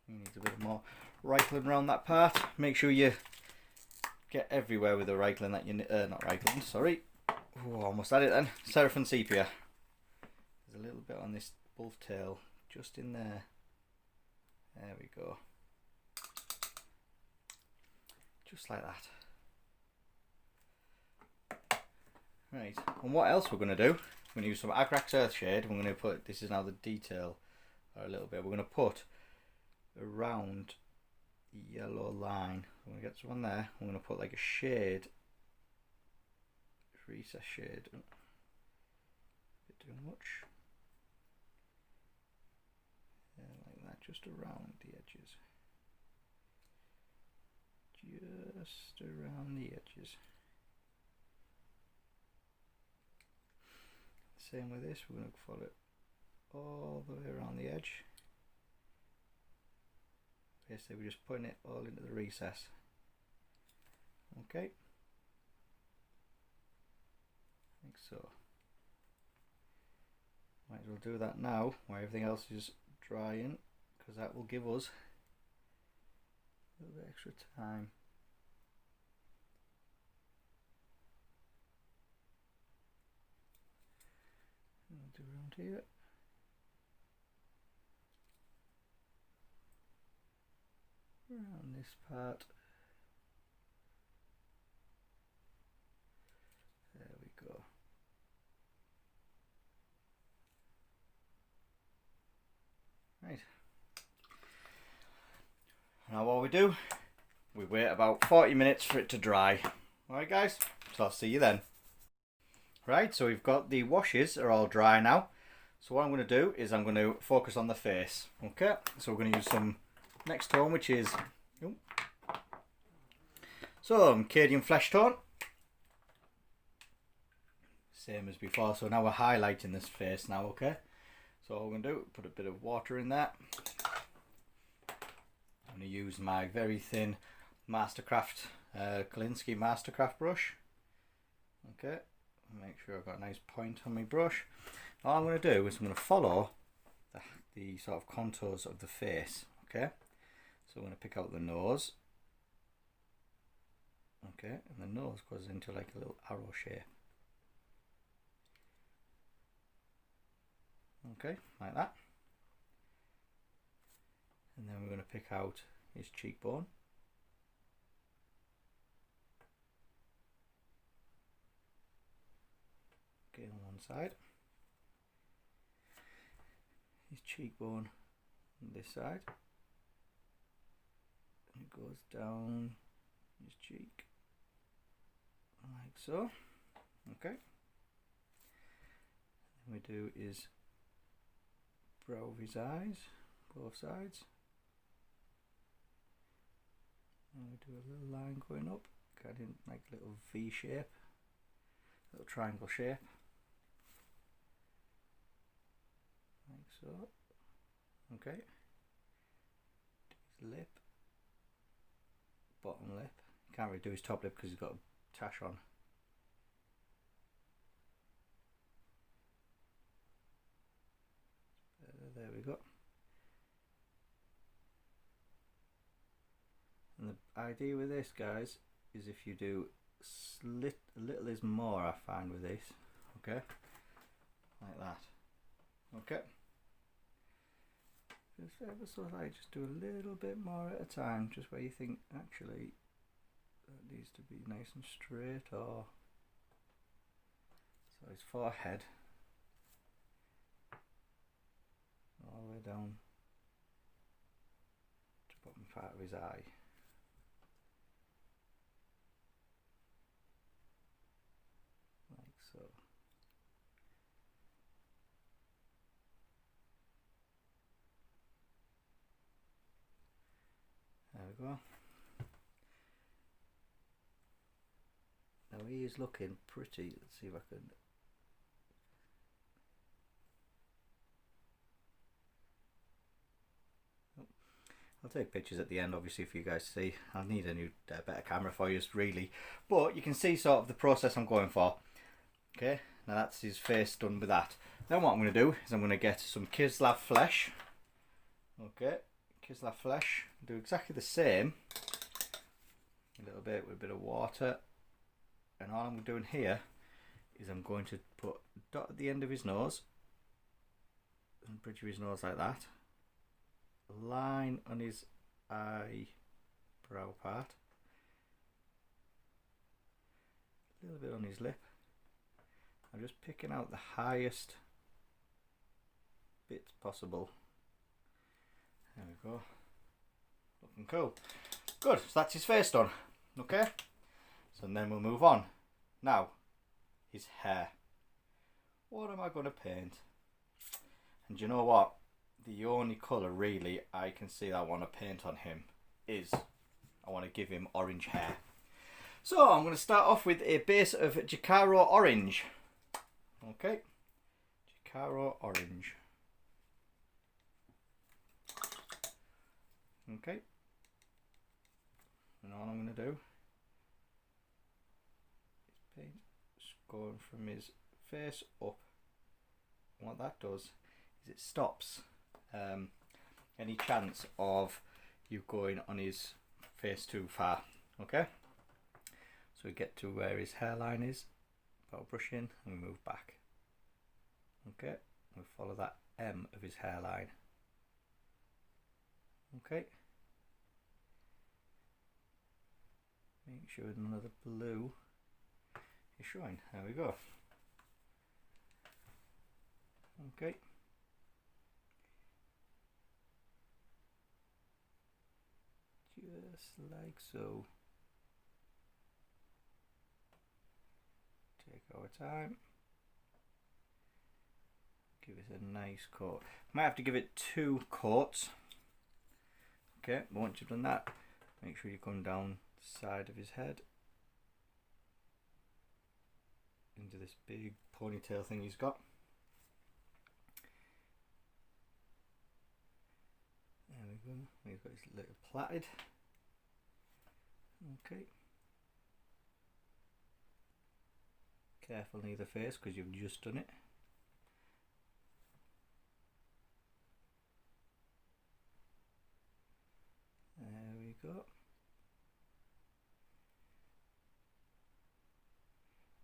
you need a bit more Reichling around that part. Make sure you get everywhere with the Reichling that you not Reichling, sorry. Ooh, almost had it then. Seraphim Sepia. There's a little bit on this wolf tail, just in there. There we go. Just like that. Right, and what else we're going to do, we're going to use some Agrax Earthshade. We're going to put, this is now the detail, or a little bit, we're going to put around the yellow line. We're going to get someone there, we're going to put like a shade, recess shade, a bit too much, yeah, like that, just around the edges, just around the edges. Same with this, we're going to follow it all the way around the edge. Basically we're just putting it all into the recess. Okay. Like so. Might as well do that now while everything else is drying, because that will give us a little bit extra time. Do around here. around this part. There we go. Right. Now what we do, we wait about 40 minutes for it to dry. Alright guys, so I'll see you then. Right, so we've got the washes are all dry now. So what I'm going to do is I'm going to focus on the face. Okay, so we're going to use some next tone, which is some Cadian Flesh Tone. Same as before, so now we're highlighting this face now, okay? So what we're going to do, put a bit of water in there. I'm going to use my very thin Mastercraft, Kolinsky Mastercraft brush. Okay, make sure I've got a nice point on my brush. All I'm going to do is I'm going to follow the sort of contours of the face, okay? So I'm going to pick out the nose. Okay, and the nose goes into like a little arrow shape. Okay, like that. And then we're going to pick out his cheekbone. Okay, on one side. His cheekbone on this side. And it goes down his cheek. Like so. Okay. What we do is brow of his eyes, both sides. And we do a little line going up, kind of like a little V shape, little triangle shape. Like so. Okay. His lip, bottom lip. Can't really do his top lip because he's got a tash on. There we go. And the idea with this, guys, is if you do a little is more, I find with this. Okay, like that. Okay. Just ever so slightly, just do a little bit more at a time, just where you think actually that needs to be nice and straight, or so his forehead. All the way down to the bottom part of his eye. Like so. There we go. Now he is looking pretty. Let's see if I can. I'll take pictures at the end, obviously, for you guys to see. I'll need a new, better camera for you, really. But you can see sort of the process I'm going for. Okay, now that's his face done with that. Then what I'm going to do is I'm going to get some Kislev flesh. Okay, Kislev flesh. Do exactly the same. A little bit with a bit of water. And all I'm doing here is I'm going to put a dot at the end of his nose. And bridge of his nose like that. Line on his eyebrow part, a little bit on his lip. I'm just picking out the highest bits possible. There we go, looking cool. Good, so that's his face done. Okay, so then we'll move on. Now, his hair. What am I going to paint? And you know what? The only colour really I can see that I want to paint on him is I want to give him orange hair. So I'm going to start off with a base of Jacaro orange. Okay, Jacaro orange. Okay, and all I'm going to do is paint going from his face up. And what that does is it stops any chance of you going on his face too far. Okay, so we get to where his hairline is, about brush in, and we move back. Okay, we follow that M of his hairline. Okay, Make sure none of the blue is showing. There we go. Okay. Just like so. Take our time. Give it a nice coat. Might have to give it 2 coats. Okay, once you've done that, make sure you come down the side of his head into this big ponytail thing he's got. There we go. He's got his little plaited. Okay. Careful near the face because you've just done it. There we go.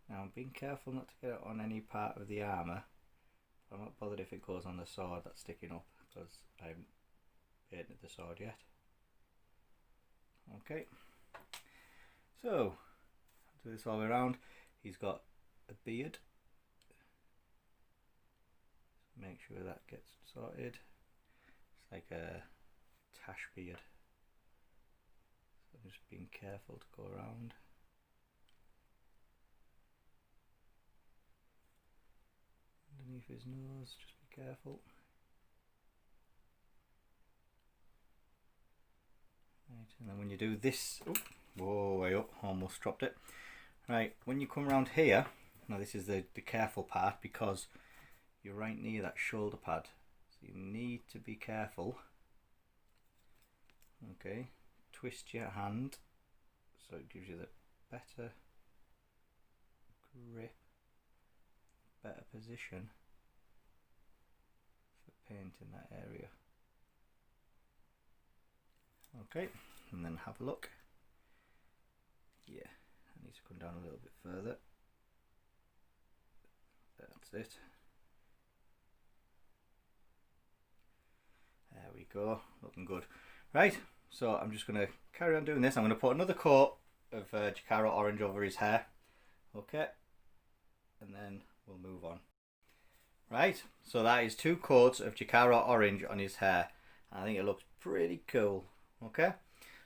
Now I'm being careful not to get it on any part of the armour. I'm not bothered if it goes on the sword that's sticking up because I haven't painted the sword yet. Okay, so I'll do this all the way around. He's got a beard. Make sure that gets sorted. It's like a tash beard. So I'm just being careful to go around. Underneath his nose, just be careful. Right, and then when you do this, oh, whoa, way up, almost dropped it. Right, when you come around here, now this is the careful part because you're right near that shoulder pad, so you need to be careful. Okay, twist your hand so it gives you the better grip, better position for painting that area. Okay, and then have a look. Yeah, I need to come down a little bit further. That's it. There we go, looking good. Right, so I'm just going to carry on doing this. I'm going to put another coat of Greigor orange over his hair. Okay, and then we'll move on. Right, so that is 2 coats of Greigor orange on his hair. I think it looks pretty cool. Okay,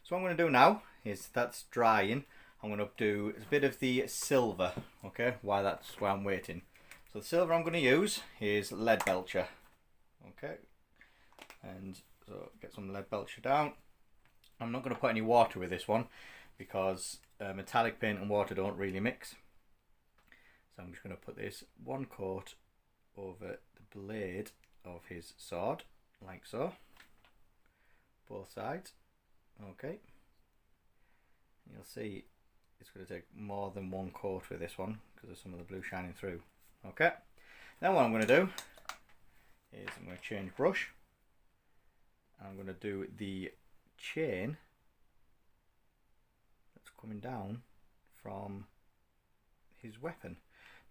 so what I'm going to do now is that's drying. I'm going to do a bit of the silver. Okay, why I'm waiting. So the silver I'm going to use is lead belcher. Okay, and so get some lead belcher down. I'm not going to put any water with this one because metallic paint and water don't really mix. So I'm just going to put this 1 coat over the blade of his sword, like so, both sides. Okay, you'll see it's going to take more than 1 coat with this one because of some of the blue shining through. Okay, then what I'm going to do is I'm going to change brush. I'm going to do the chain that's coming down from his weapon.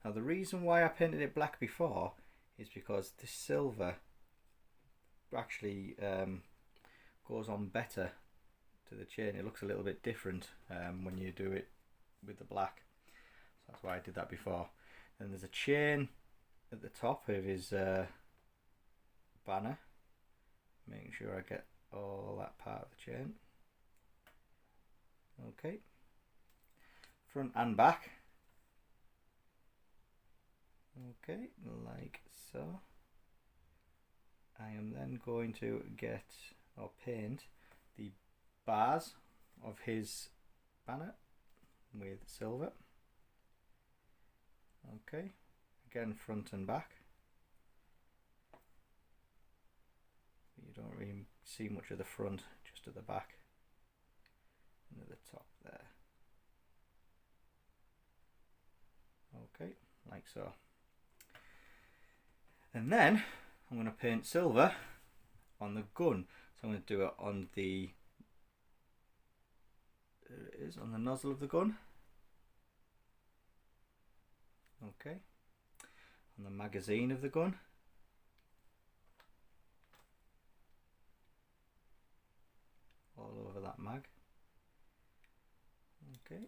Now the reason why I painted it black before is because this silver actually goes on better to the chain. It looks a little bit different when you do it with the black, so that's why I did that before. Then there's a chain at the top of his banner, making sure I get all that part of the chain. Okay, front and back. Okay, like so. I am then going to get or paint the bars of his banner with silver. Okay, again front and back. But you don't really see much of the front, just at the back and at the top there. Okay, like so. And then I'm going to paint silver on the gun. So I'm going to do it on the, there it is, on the nozzle of the gun. Okay, on the magazine of the gun. All over that mag. Okay,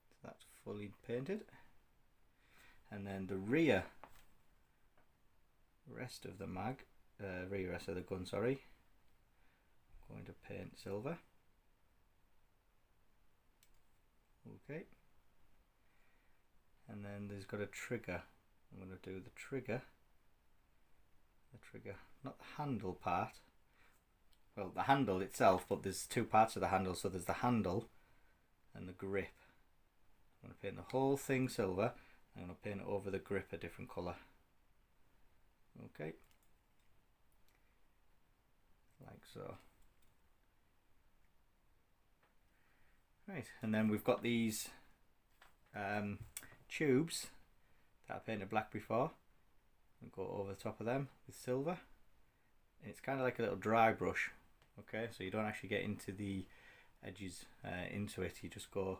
so that's fully painted. And then the rear rest of the rest of the gun, sorry, I'm going to paint silver. Okay, and then there's got a trigger. I'm going to do the trigger, not the handle part, well, the handle itself, but there's two parts of the handle, so there's the handle and the grip. I'm going to paint the whole thing silver. I'm going to paint it over the grip a different colour. Okay, like so. Right, and then we've got these tubes that I painted black before. We'll go over the top of them with silver. It's kind of like a little dry brush, okay, so you don't actually get into the edges into it, you just go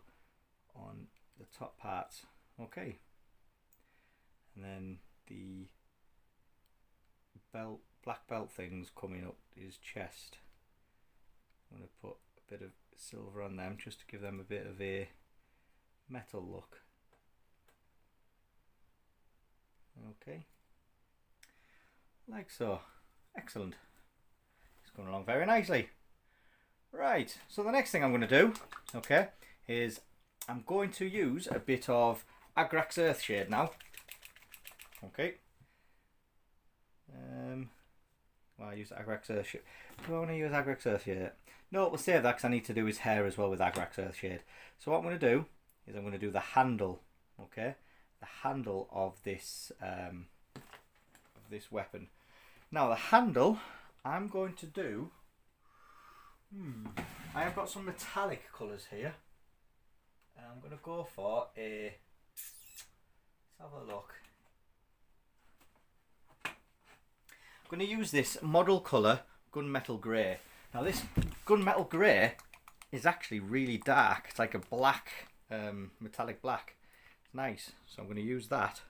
on the top parts. Okay, and then the belt, black belt things coming up his chest. I'm going to put a bit of silver on them just to give them a bit of a metal look. Okay, like so. Excellent, it's going along very nicely. Right, so the next thing I'm going to do, okay, is I'm going to use a bit of Agrax Earthshade now. Okay, well, I use Agrax Earthshade. Do I want to use Agrax Earthshade? No, we'll save that because I need to do his hair as well with Agrax Earthshade. So what I'm going to do is I'm going to do the handle, okay, the handle of this weapon. Now the handle, I'm going to do. I have got some metallic colours here. I'm going to go for a. Let's have a look. I'm going to use this model colour gunmetal grey. Now this gunmetal grey is actually really dark. It's like a black, metallic black. It's nice. So I'm going to use that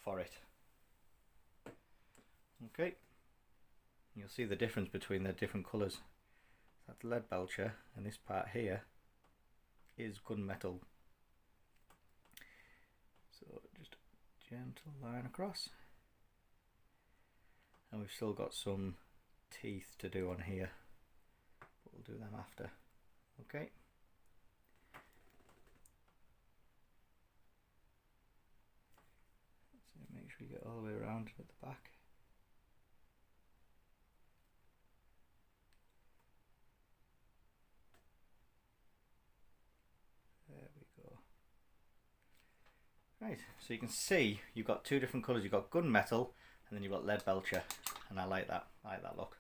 for it. Okay. You'll see the difference between the different colours. That's lead belcher, and this part here is gunmetal. So just a gentle line across. And we've still got some teeth to do on here, but we'll do them after. Okay. So make sure you get all the way around at the back. There we go. Right, so you can see you've got two different colours. You've got gunmetal and then you've got lead belcher, and I like that. I like that look.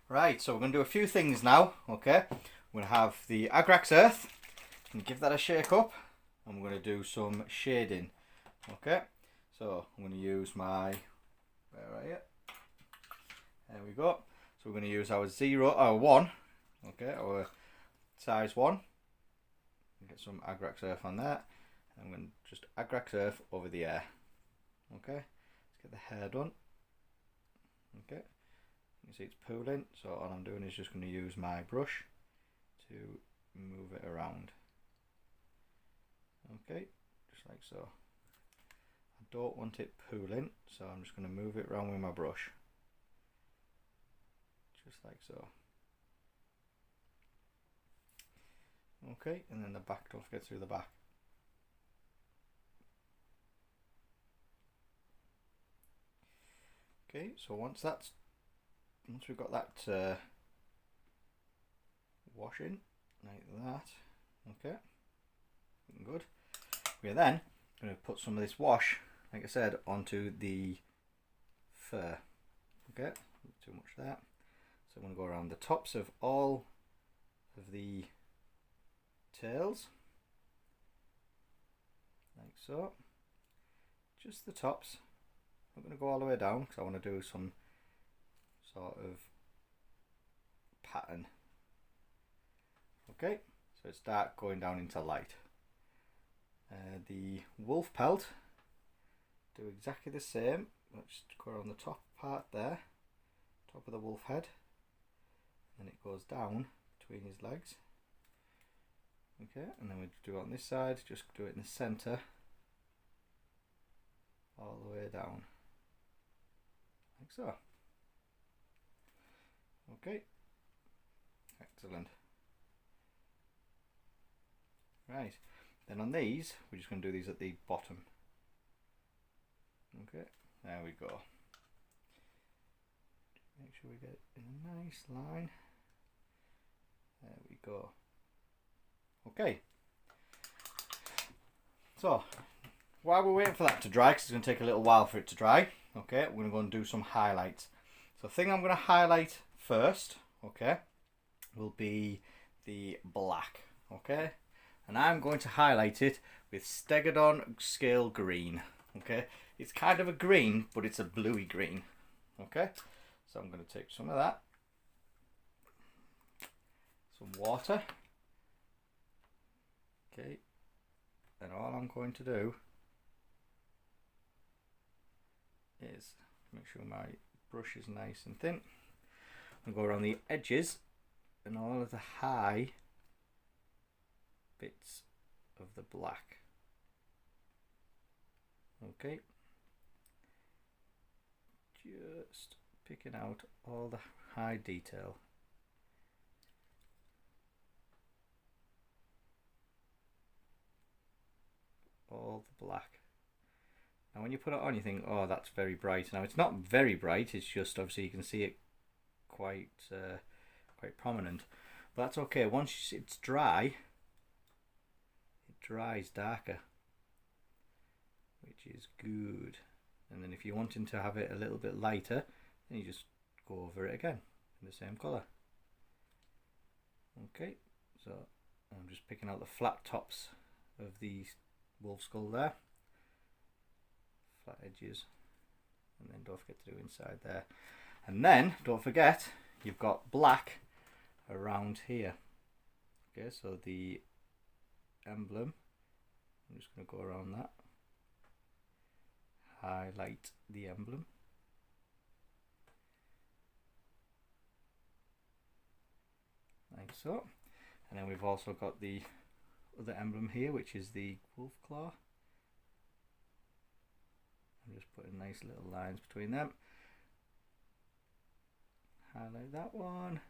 Right, so we're going to do a few things now. Okay, we're going to have the Agrax Earth and give that a shake up, and we're going to do some shading. Okay, so I'm going to use my, where are you? There we go. So we're going to use our 1, okay, our size 1. Get some Agrax Earth on that, and I'm going to just Agrax Earth over the air. Okay, let's get the hair done. Okay, you see it's pooling, so all I'm doing is just going to use my brush to move it around. Okay, just like so. I don't want it pooling, so I'm just going to move it around with my brush. Just like so. Okay, and then the back, don't forget to do the back. Okay, so once we've got that washing like that, okay, looking good. We're then going to put some of this wash, like I said, onto the fur. Okay, not too much there. So I'm going to go around the tops of all of the tails, like so. Just the tops. I'm going to go all the way down because I want to do some sort of pattern. Okay, so it's dark going down into light. The wolf pelt, do exactly the same. Let's go on the top part there, top of the wolf head, and it goes down between his legs. Okay, and then we do it on this side, just do it in the centre, all the way down, like so. Okay, excellent. Right, then on these, we're just going to do these at the bottom. Okay, there we go. Make sure we get it in a nice line. There we go. Okay. So, while we're waiting for that to dry, because it's going to take a little while for it to dry, okay, we're going to go and do some highlights. So the thing I'm going to highlight first, okay, will be the black, okay? And I'm going to highlight it with Stegodon Scale Green, okay? It's kind of a green, but it's a bluey green, okay? So I'm going to take some of that, some water, okay, and all I'm going to do is make sure my brush is nice and thin and go around the edges and all of the high bits of the black. Okay, just picking out all the high detail. All the black. Now when you put it on you think, oh, that's very bright. Now it's not very bright, it's just obviously you can see it quite prominent, but that's okay. Once it's dry, it dries darker, which is good. And then if you're wanting to have it a little bit lighter, then you just go over it again in the same colour. Okay, so I'm just picking out the flat tops of the wolf skull there, flat edges, and then don't forget to do inside there. And then don't forget you've got black around here. Okay, so the emblem, I'm just going to go around that, highlight the emblem, like so. And then we've also got the other emblem here, which is the wolf claw. I'm just putting nice little lines between them. Highlight that one,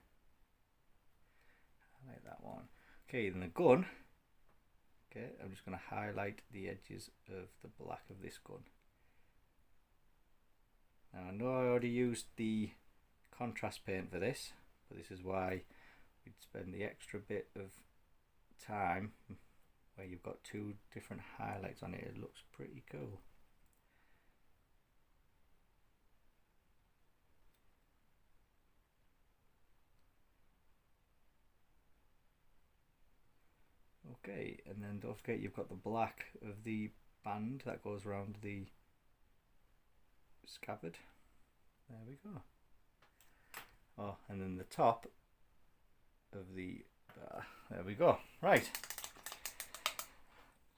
highlight that one. Okay, then the gun, okay, I'm just going to highlight the edges of the black of this gun. Now I know I already used the contrast paint for this, but this is why we'd spend the extra bit of time where you've got two different highlights on it. It looks pretty cool. Okay, and then don't forget you've got the black of the band that goes around the scabbard. There we go. Oh, and then the top of the there we go. Right,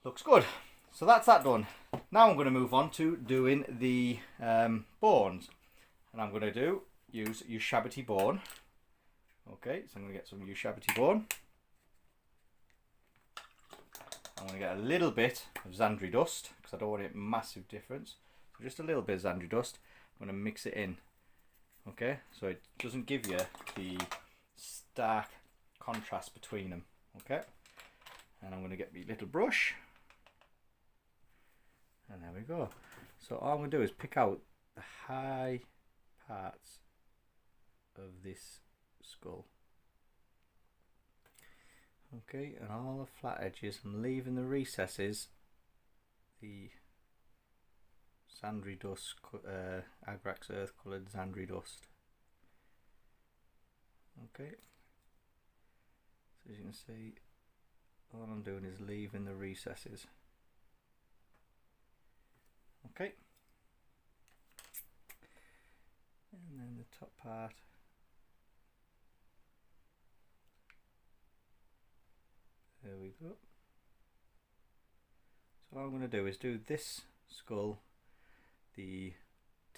looks good. So that's that done. Now I'm going to move on to doing the bones, and I'm going to use Ushabti bone. Okay, so I'm going to get some Ushabti bone. I'm going to get a little bit of Xandri dust because I don't want it massive difference. So just a little bit of Xandri dust. I'm going to mix it in. Okay, so it doesn't give you the stark contrast between them. Okay, and I'm going to get my little brush, and there we go. So all I'm going to do is pick out the high parts of this skull. Okay, and all the flat edges. I'm leaving the recesses, the Xandri dust, Agrax earth coloured Xandri dust. Okay, so as you can see, all I'm doing is leaving the recesses. Okay, and then the top part. There we go. So all I'm going to do is do this skull, the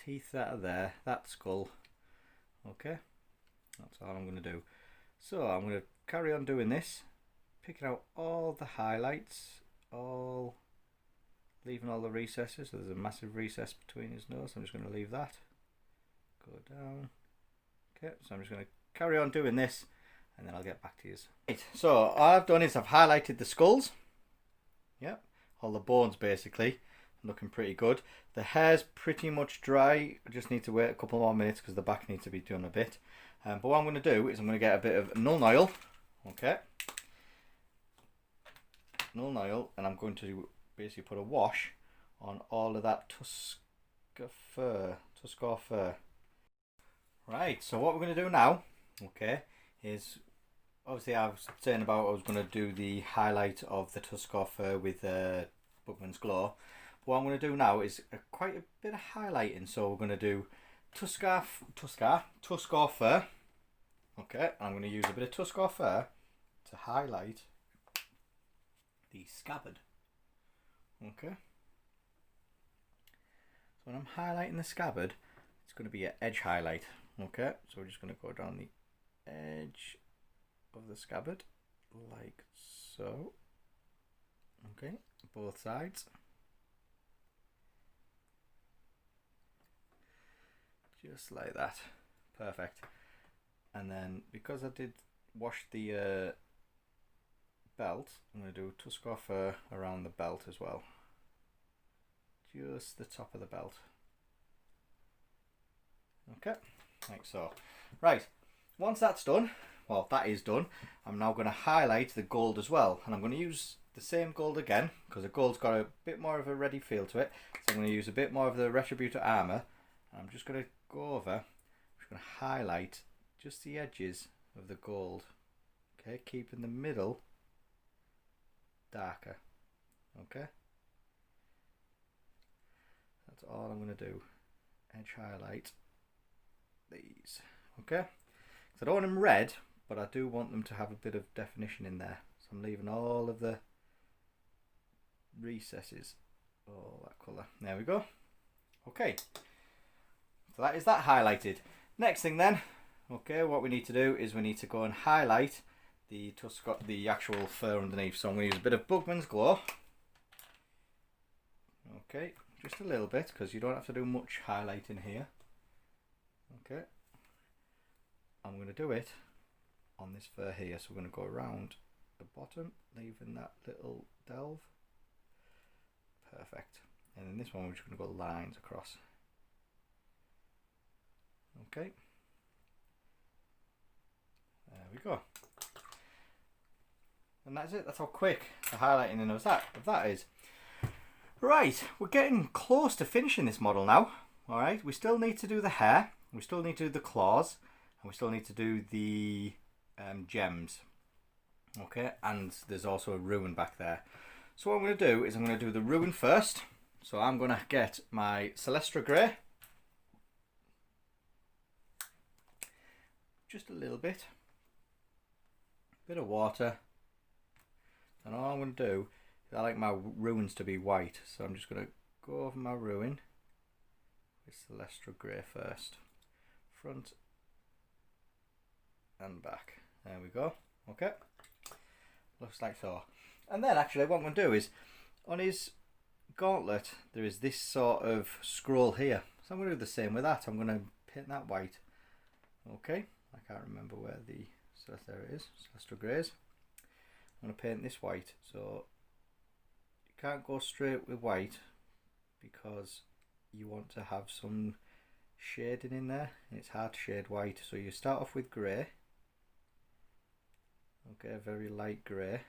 teeth that are there, that skull. Okay, that's all I'm going to do. So I'm going to carry on doing this picking out all the highlights, all leaving all the recesses. So there's a massive recess between his nose. I'm just going to leave that. Go down. Okay, so I'm just going to carry on doing this, and then I'll get back to you. Right, so all I've done is I've highlighted the skulls. Yep, all the bones basically. Looking pretty good. The hair's pretty much dry. I just need to wait a couple more minutes because the back needs to be done a bit. But what I'm going to do is I'm going to get a bit of Nuln Oil. Okay. Nuln Oil, and I'm going to basically put a wash on all of that Tuskar fur. Right, so what we're going to do now, okay, is obviously I was saying about I was going to do the highlight of the Tuskar fur with Bookman's Glow. What I'm going to do now is quite a bit of highlighting. So we're going to do Tuskar fur. Okay, I'm going to use a bit of Tuskar fur to highlight the scabbard. Okay. So when I'm highlighting the scabbard, it's going to be an edge highlight. Okay, so we're just going to go down the edge of the scabbard like so. Okay, both sides. Just like that. Perfect. And then because I did wash the belt, I'm going to do Tuskar fur around the belt as well. Just the top of the belt. Okay, like so. Right, once that's done, well, that is done, I'm now going to highlight the gold as well. And I'm going to use the same gold again because the gold's got a bit more of a ready feel to it. So I'm going to use a bit more of the Retributive Armor. And I'm just going to go over, I'm just going to highlight just the edges of the gold. Okay, keeping the middle darker. Okay, that's all I'm going to do. Edge highlight these. Okay, so I don't want them red, but I do want them to have a bit of definition in there. So I'm leaving all of the recesses, all that colour. There we go. Okay, so that is that highlighted. Next thing then, okay, what we need to do is we need to go and highlight the actual fur underneath. So I'm going to use a bit of Bookman's Glow. Okay, just a little bit because you don't have to do much highlighting here. Okay, I'm going to do it on this fur here. So we're going to go around the bottom, leaving that little delve. Perfect. And in this one, we're just going to go lines across. Okay, there we go. And that's it. That's how quick the highlighting of that is. Right, we're getting close to finishing this model now. All right, we still need to do the hair, we still need to do the claws, and we still need to do the gems. Okay, and there's also a ruin back there. So what I'm going to do is I'm going to do the ruin first. So I'm going to get my Celestra Grey. Just a little bit of water, and all I'm going to do is I like my ruins to be white, so I'm just going to go over my ruin with Celestra Grey first, front and back. There we go. Okay, looks like so. And then actually what I'm going to do is on his gauntlet there is this sort of scroll here, so I'm going to do the same with that. I'm going to paint that white. Okay, I can't remember where the, so there it is, Celestra Greys. I'm going to paint this white, so you can't go straight with white because you want to have some shading in there, and it's hard to shade white. So you start off with grey, okay, very light grey,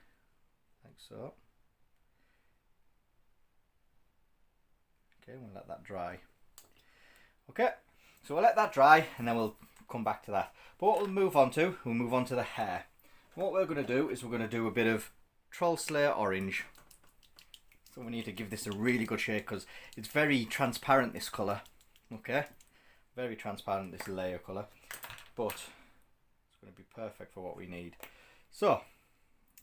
like so. Okay, we'll let that dry. Okay, so we'll let that dry and then we'll come back to that. But what we'll move on to the hair. What we're going to do is we're going to do a bit of Troll Slayer Orange. So we need to give this a really good shade because it's very transparent, this colour. Okay, very transparent, this layer colour, but it's going to be perfect for what we need. So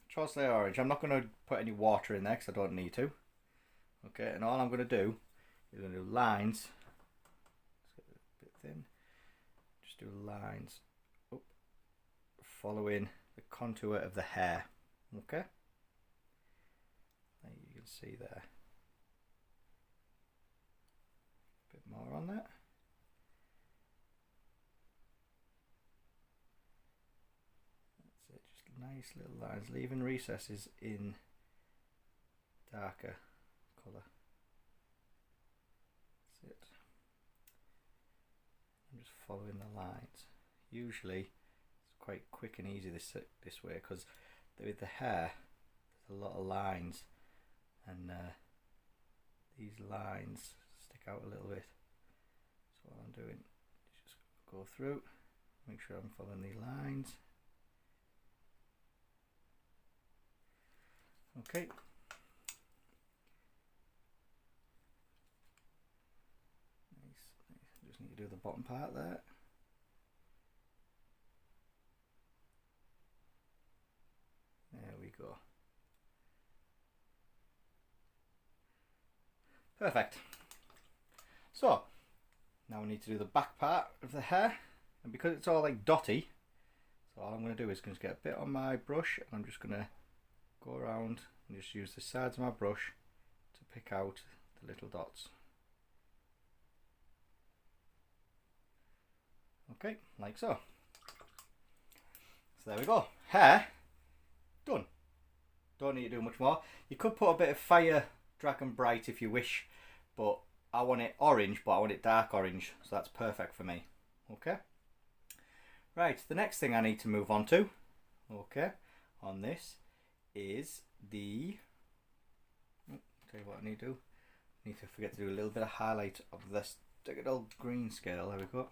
Troll Slayer Orange, I'm not going to put any water in there because I don't need to. Okay, and all I'm going to do is going to do lines. Let's get it a bit thin. Just do lines up, following the contour of the hair. Okay, like you can see there, a bit more on that. That's it, just nice little lines, leaving recesses in darker colour. That's it. I'm just following the lines. Usually it's quite quick and easy this way, because with the hair there's a lot of lines, and these lines stick out a little bit. So what I'm doing is just go through, make sure I'm following the lines. Okay. Nice. Just need to do the bottom part there. There we go. Perfect. So now we need to do the back part of the hair, and because it's all like dotty, so all I'm going to do is just get a bit on my brush, and I'm just going to go around and just use the sides of my brush to pick out the little dots. Okay, like so. So there we go. Hair done. Don't need to do much more. You could put a bit of Fire Dragon Bright if you wish, but I want it orange, but I want it dark orange, so that's perfect for me. Okay. Right, the next thing I need to move on to, okay, on this is the, tell you what I need to do. I need to forget to do a little bit of highlight of this good old green scale. There we go.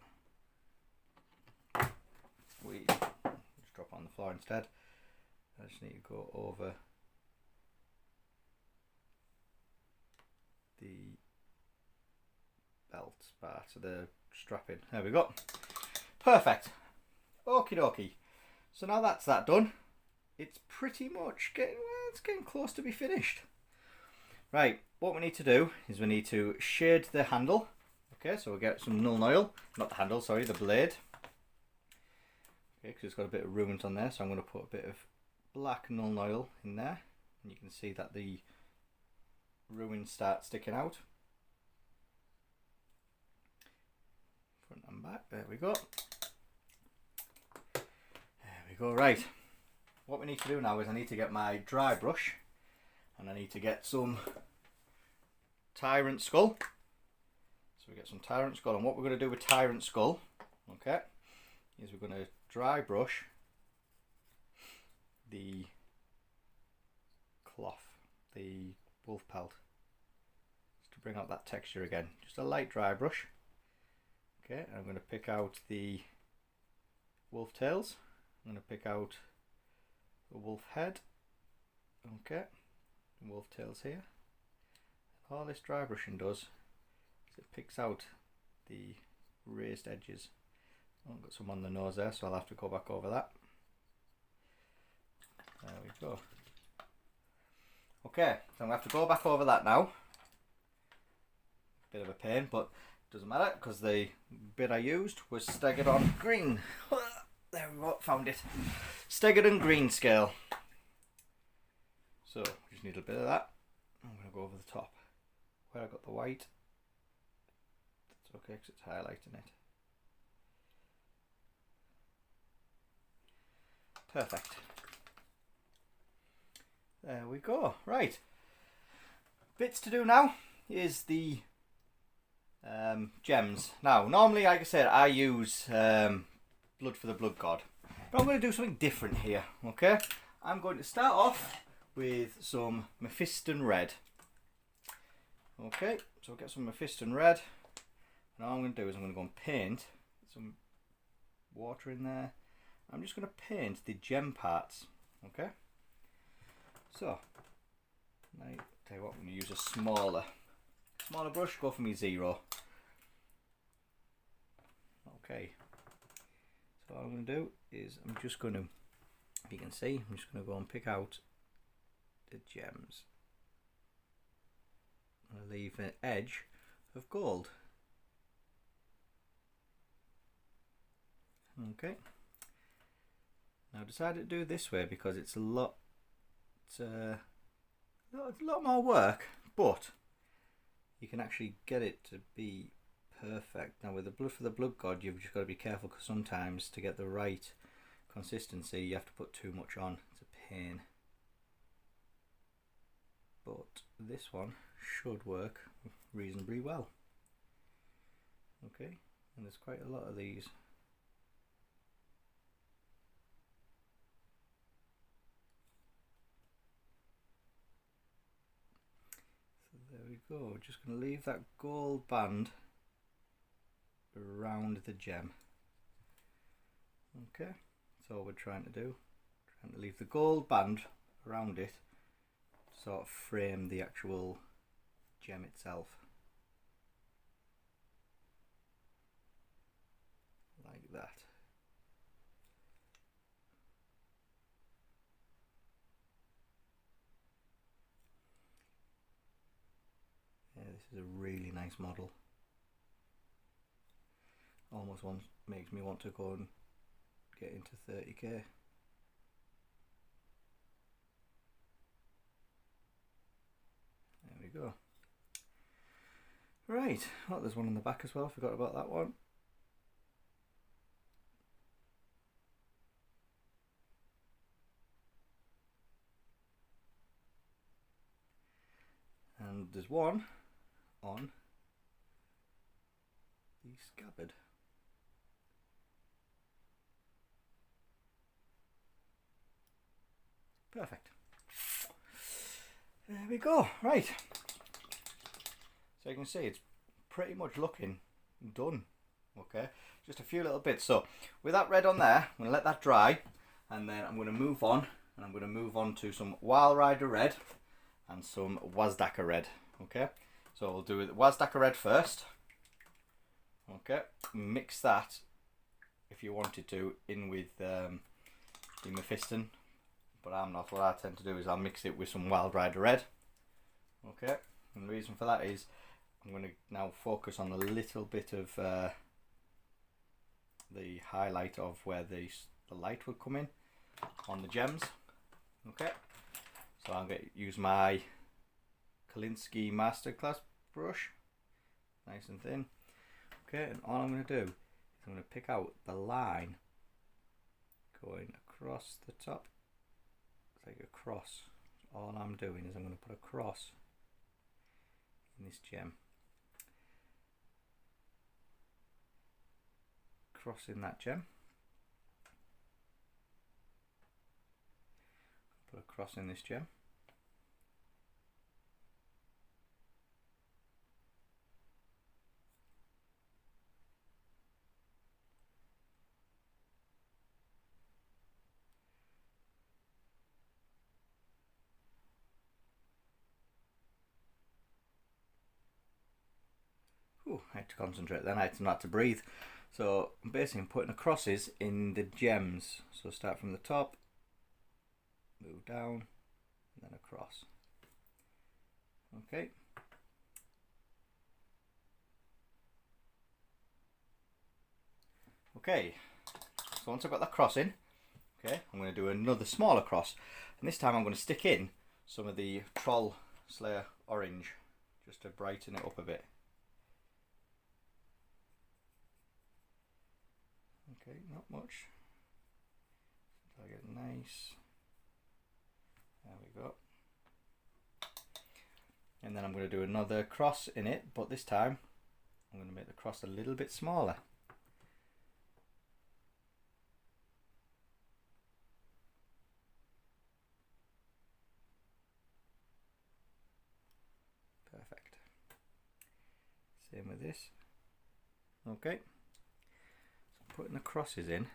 We just drop it on the floor instead. I just need to go over the belt part of the strapping. There we go. Perfect. Okie dokie. So now that's that done, it's pretty much getting close to be finished. Right, what we need to do is we need to shade the handle. Okay, so we'll get some Nuln Oil, not the handle, sorry, the blade. Okay, because it's got a bit of ruins on there, so I'm going to put a bit of black Nuln Oil in there, and you can see that the ruins start sticking out. Front and back, there we go. There we go, right. What we need to do now is I need to get my dry brush, and I need to get some Tyrant Skull. So we get some Tyrant Skull, and what we're going to do with Tyrant Skull, okay, is we're going to dry brush the cloth, the wolf pelt, just to bring out that texture again. Just a light dry brush. Okay, I'm going to pick out the wolf tails. I'm going to pick out the wolf head. Okay, wolf tails here. All this dry brushing does is it picks out the raised edges. I've got some on the nose there, so I'll have to go back over that. There we go. Okay, so I'm going to have to go back over that now. Bit of a pain, but doesn't matter, because the bit I used was staggered on green. There we go, found it. Staggered on green scale. So, just need a bit of that. I'm going to go over the top. Where I got the white, that's okay because it's highlighting it. Perfect. There we go. Right. Bits to do now is the gems. Now, normally, like I said, I use blood for the blood god, but I'm going to do something different here. Okay. I'm going to start off with some Mephiston red. Okay, so I'll get some Mephiston red, and all I'm going to do is I'm going to go and paint some water in there. I'm just going to paint the gem parts. Okay, so now tell you what, I'm going to use a smaller brush. Go for me 0. Okay, so all I'm going to do is I'm just going to, if you can see, I'm just going to go and pick out the gems. I'll leave an edge of gold. Okay. Now I decided to do it this way because it's a lot a lot more work, but you can actually get it to be perfect. Now with the blood for the blood god, you've just got to be careful, because sometimes to get the right consistency you have to put too much on. It's a pain, but this one should work reasonably well. Okay, and there's quite a lot of these. So there we go. Just going to leave that gold band around the gem. Okay, that's all we're trying to do. Trying to leave the gold band around it to sort of frame the actual gem itself. Like that. Yeah, this is a really nice model. Almost makes me want to go and get into 30k. There we go. Right, oh, there's one in the back as well, forgot about that one. And there's one on the scabbard. Perfect. There we go. Right. So you can see it's pretty much looking done. Okay. Just a few little bits. So with that red on there, I'm going to let that dry, and then I'm going to move on, and I'm going to move on to some Wild Rider red and some Wazdaka red. Okay. So we'll do the Wazdaka red first. Okay. Mix that, if you wanted to, in with the Mephiston. But I'm not. What I tend to do is I'll mix it with some Wild Rider red. Okay, and the reason for that is I'm going to now focus on a little bit of the highlight of where the light would come in on the gems. Okay, so I'm going to use my Kolinsky Masterclass brush, nice and thin. Okay, and all I'm going to do is I'm going to pick out the line going across the top. Like a cross. All I'm doing is I'm going to put a cross in this gem. Cross in that gem. Put a cross in this gem. Ooh, I had to concentrate then, I had not to breathe. So I'm basically putting crosses in the gems. So start from the top, move down, and then across. Okay. Okay, so once I've got that cross in, okay, I'm going to do another smaller cross. And this time I'm going to stick in some of the Troll Slayer orange, just to brighten it up a bit. Okay, not much. So I get nice. There we go. And then I'm going to do another cross in it, but this time I'm going to make the cross a little bit smaller. Perfect. Same with this. Okay. Putting the crosses in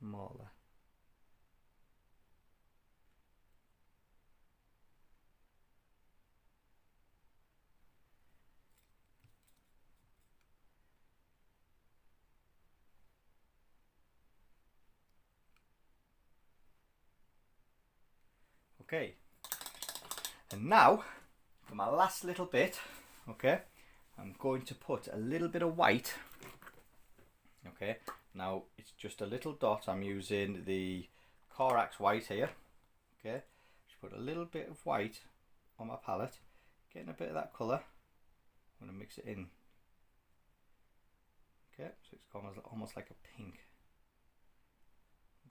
smaller. Okay, and now for my last little bit, okay, I'm going to put a little bit of white. Okay, now it's just a little dot. I'm using the Corax white here. Okay, just put a little bit of white on my palette, getting a bit of that colour. I'm going to mix it in. Okay, so it's almost like a pink.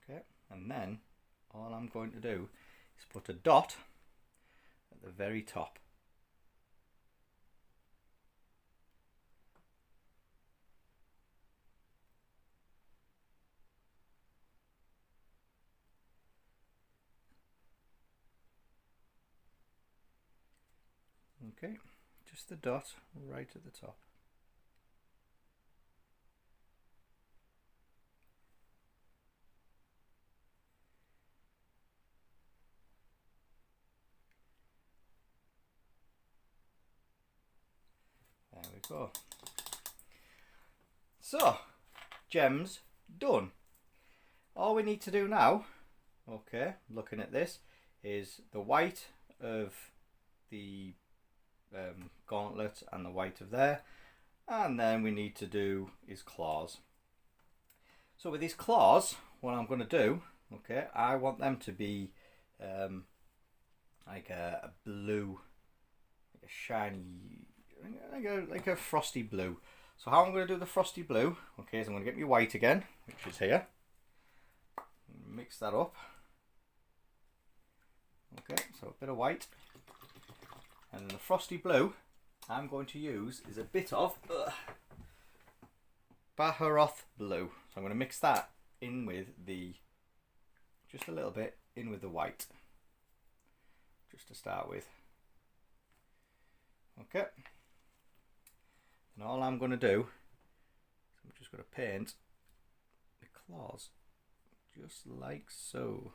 Okay, and then all I'm going to do is put a dot at the very top. Okay, just the dot right at the top. There we go. So, gems done. All we need to do now, okay, looking at this, is the white of the gauntlet and the white of there, and then we need to do his claws. So with his claws, what I'm going to do, okay, I want them to be like a blue, like a shiny, like a frosty blue. So how I'm going to do the frosty blue, okay, is I'm going to get my white again, which is here, mix that up. Okay, so a bit of white, and then the frosty blue I'm going to use is a bit of Baharoth blue. So I'm going to mix that in with the, just a little bit in with the white, just to start with. Okay, and all I'm going to do is I'm just going to paint the claws just like so.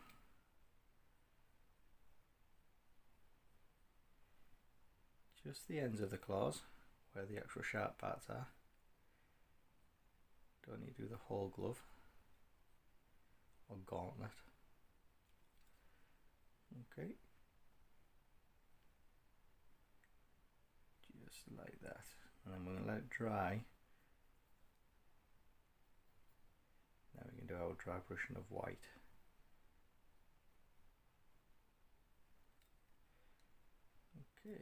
Just the ends of the claws, where the actual sharp parts are. Don't need to do the whole glove or gauntlet. Okay. Just like that. And then we're going to let it dry. Now we can do our dry brushing of white. Okay.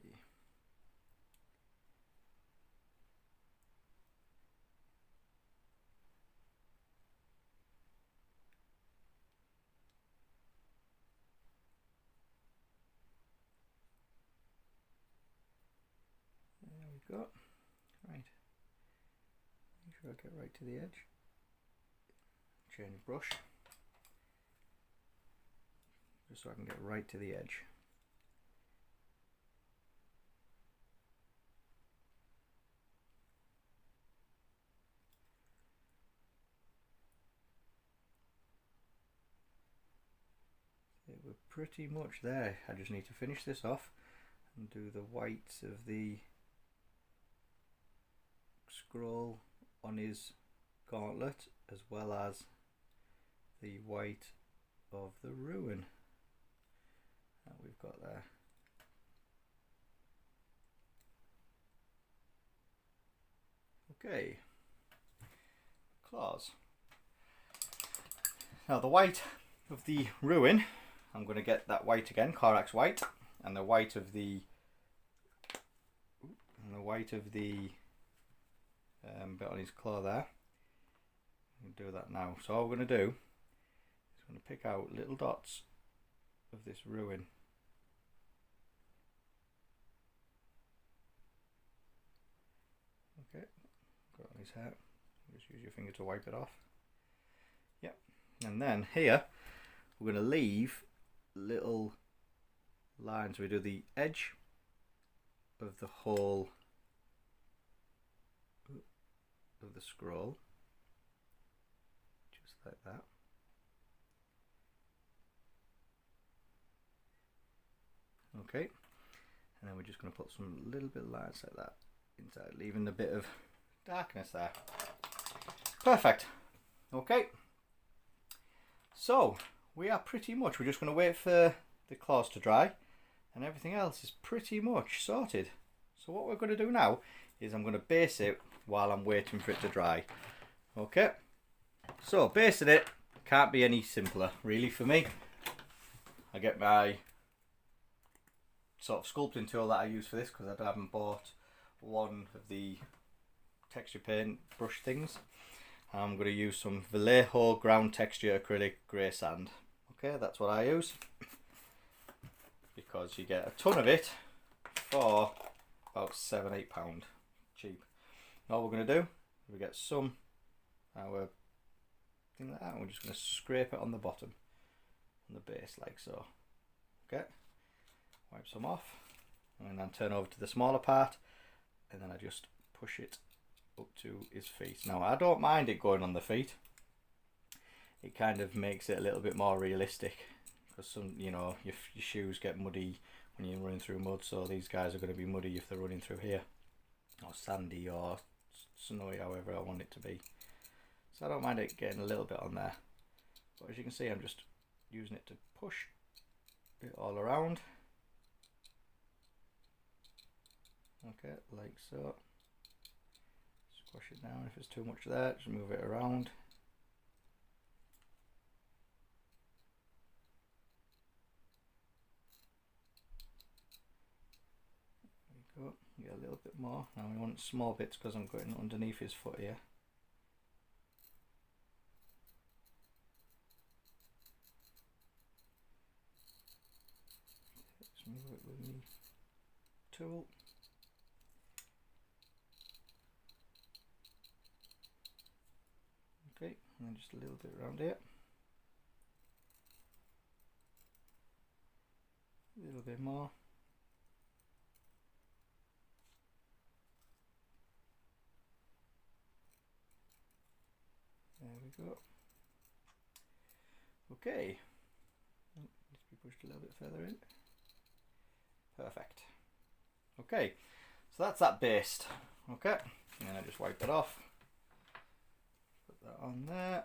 Go. Right. Make sure I get right to the edge. Change brush. Just so I can get right to the edge. So we're pretty much there. I just need to finish this off and do the whites of the scroll on his gauntlet, as well as the white of the ruin that we've got there. Okay, claws. Now the white of the ruin, I'm going to get that white again, Corax white, and the white of the bit on his claw there. We'll do that now. So all we're going to do is going to pick out little dots of this ruin. Okay, got on his hair. Just use your finger to wipe it off. Yep. And then here we're going to leave little lines. We do the edge of the whole of the scroll, just like that. Okay, and then we're just going to put some little bit of lines like that inside, leaving a bit of darkness there. Perfect. Okay, so we are pretty much, we're just going to wait for the claws to dry, and everything else is pretty much sorted. So what we're going to do now is I'm going to base it while I'm waiting for it to dry. Okay, so basing it can't be any simpler really for me. I get my sort of sculpting tool that I use for this, because I haven't bought one of the texture paint brush things. I'm going to use some Vallejo ground texture acrylic grey sand. Okay, that's what I use, because you get a ton of it for about £7-8 cheap. And all we're going to do, we get some our thing like that, and we're just going to scrape it on the bottom, on the base, like so. Okay, wipe some off, and then turn over to the smaller part, and then I just push it up to his feet. Now I don't mind it going on the feet. It kind of makes it a little bit more realistic, because some, you know, your shoes get muddy when you're running through mud, so these guys are going to be muddy if they're running through here, or sandy or snowy, however I want it to be. So I don't mind it getting a little bit on there, but as you can see, I'm just using it to push it all around. Okay, like so. Squash it down. If it's too much there, just move it around. There we go. Get a little bit more. Now we want small bits, because I'm going underneath his foot here. Let's move it with me tool. Okay, and then just a little bit around here. A little bit more. There we go. Okay. Needs to be pushed a little bit further in. Perfect. Okay, so that's that based. Okay, and then I just wipe it off. Put that on there.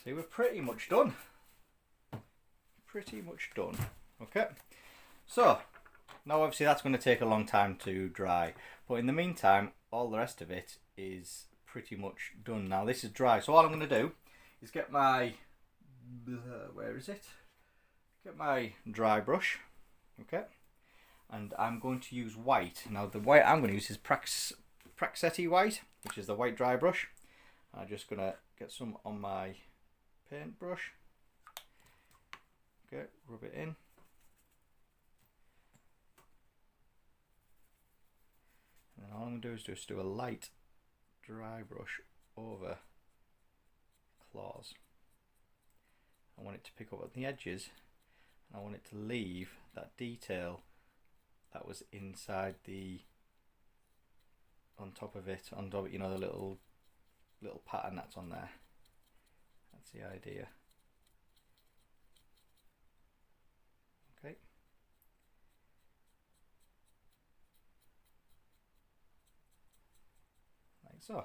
See, we're pretty much done. Pretty much done. Okay, so now obviously that's going to take a long time to dry, but in the meantime, all the rest of it is pretty much done. Now this is dry, so all I'm going to do is get my where is it? Get my dry brush. Okay, and I'm going to use white. Now the white I'm going to use is Praxetti white, which is the white dry brush. I'm just going to get some on my paintbrush. Okay, rub it in. And then all I'm going to do is just do a light dry brush over claws. I want it to pick up at the edges, and I want it to leave that detail that was inside the, on top of it, on top, you know, the little pattern that's on there. That's the idea. Okay. Like so.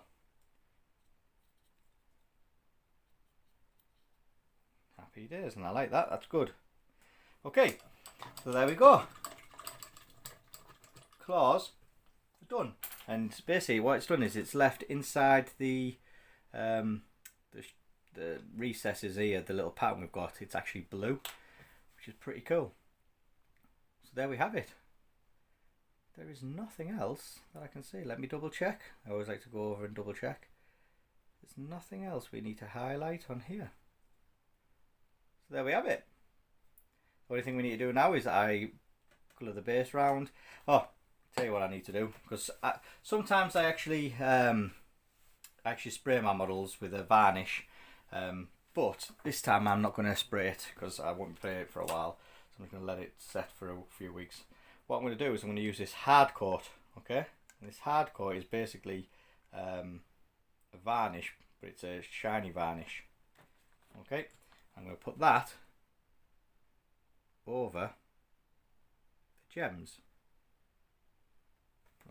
Happy days, and I like that, that's good. Okay, so there we go. Claws are done, and basically what it's done is it's left inside the recesses here, the little pattern we've got. It's actually blue, which is pretty cool. So there we have it. There is nothing else that I can see. Let me double check. I always like to go over and double check. There's nothing else we need to highlight on here. So there we have it. The only thing we need to do now is I colour the base round. Oh, tell you what I need to do, because sometimes I actually spray my models with a varnish, but this time I'm not going to spray it because I won't play it for a while, so I'm just going to let it set for a few weeks. What I'm going to do is I'm going to use this hard coat, okay? And this hard coat is basically a varnish, but it's a shiny varnish, okay? I'm going to put that over the gems.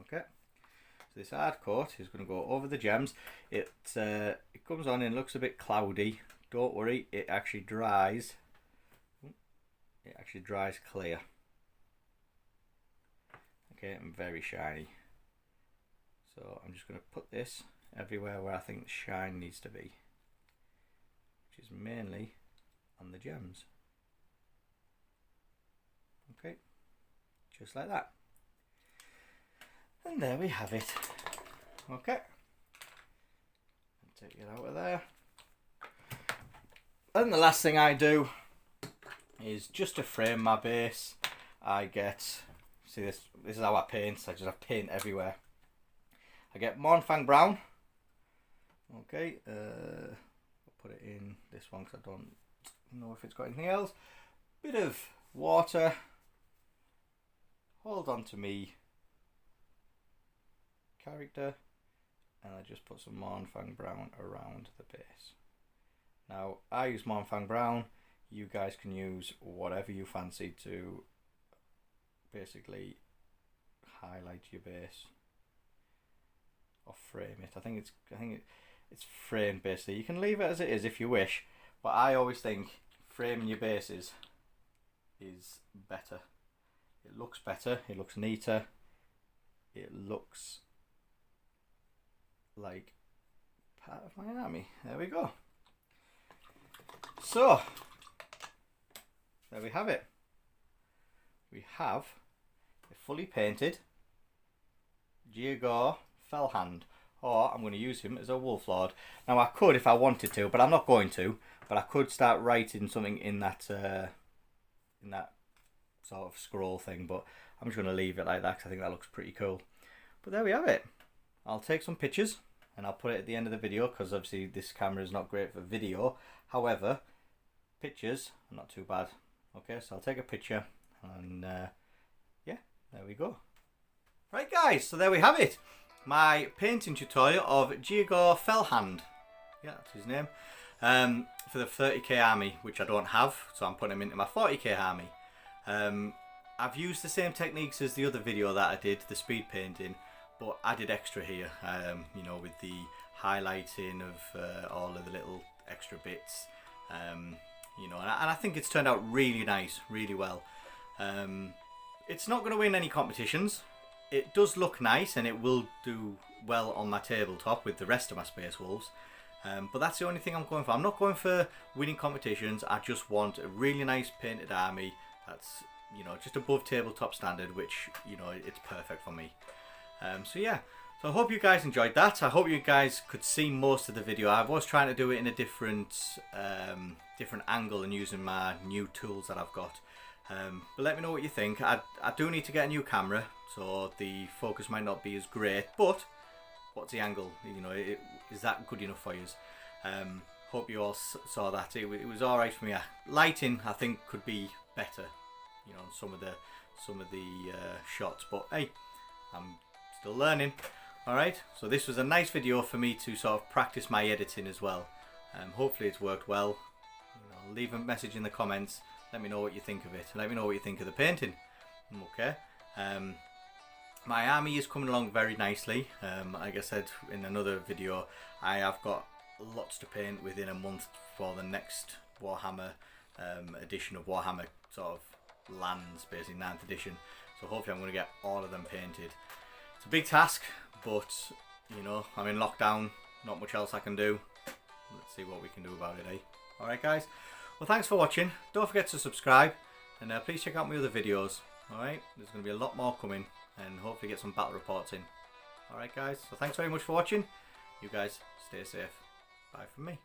Okay, so this hard coat is going to go over the gems. It comes on and looks a bit cloudy. Don't worry, it actually dries. It actually dries clear. Okay, and very shiny. So I'm just going to put this everywhere where I think the shine needs to be, which is mainly on the gems. just like that. And there we have it. Okay, take it out of there. And the last thing I do is just to frame my base. I get, see this is how I paint. I just have paint everywhere. I get Mournfang Brown. Okay, I'll put it in this one because I don't know if it's got anything else. Bit of water. Hold on to me character, and I just put some Mournfang Brown around the base. Now I use Mournfang Brown. You guys can use whatever you fancy to basically highlight your base or frame it. I think it's framed basically. You can leave it as it is if you wish, but I always think framing your bases is better. It looks better, it looks neater, it looks like part of my army. There we go. So there we have it. We have a fully painted Greigor Fell-hand, or I'm going to use him as a wolf lord. Now I could if I wanted to, but I'm not going to. But I could start writing something in that sort of scroll thing, but I'm just going to leave it like that because I think that looks pretty cool. But there we have it. I'll take some pictures and I'll put it at the end of the video because obviously this camera is not great for video. However, pictures are not too bad. Okay, so I'll take a picture and yeah, there we go. Right guys, so there we have it. My painting tutorial of Greigor Fell-hand. Yeah, that's his name. For the 30k army, which I don't have, so I'm putting him into my 40k army. I've used the same techniques as the other video that I did, the speed painting, but added extra here, you know, with the highlighting of all of the little extra bits, you know, and I think it's turned out really nice, really well. It's not going to win any competitions. It does look nice and it will do well on my tabletop with the rest of my Space Wolves. But that's the only thing I'm going for. I'm not going for winning competitions. I just want a really nice painted army that's, you know, just above tabletop standard, which, you know, it's perfect for me. So yeah, so I hope you guys enjoyed that. I hope you guys could see most of the video. I was trying to do it in a different angle and using my new tools that I've got. But let me know what you think. I do need to get a new camera, so the focus might not be as great, but what's the angle? You know, is that good enough for you? Hope you all saw that. It was all right for me. Lighting, I think, could be better, you know, on some of the shots. But hey, I'm still learning. All right. So this was a nice video for me to sort of practice my editing as well. Hopefully it's worked well. You know, leave a message in the comments. Let me know what you think of it. Let me know what you think of the painting. Okay. My army is coming along very nicely. Like I said in another video, I have got lots to paint within a month for the next Warhammer edition of Warhammer sort of lands, basically 9th edition. So hopefully I'm going to get all of them painted. It's a big task, but you know, I'm in lockdown, not much else I can do. Let's see what we can do about it, eh? Alright guys, well thanks for watching. Don't forget to subscribe, and please check out my other videos. Alright, there's going to be a lot more coming, and hopefully get some battle reports in. Alright guys, so thanks very much for watching. You guys stay safe. Bye from me.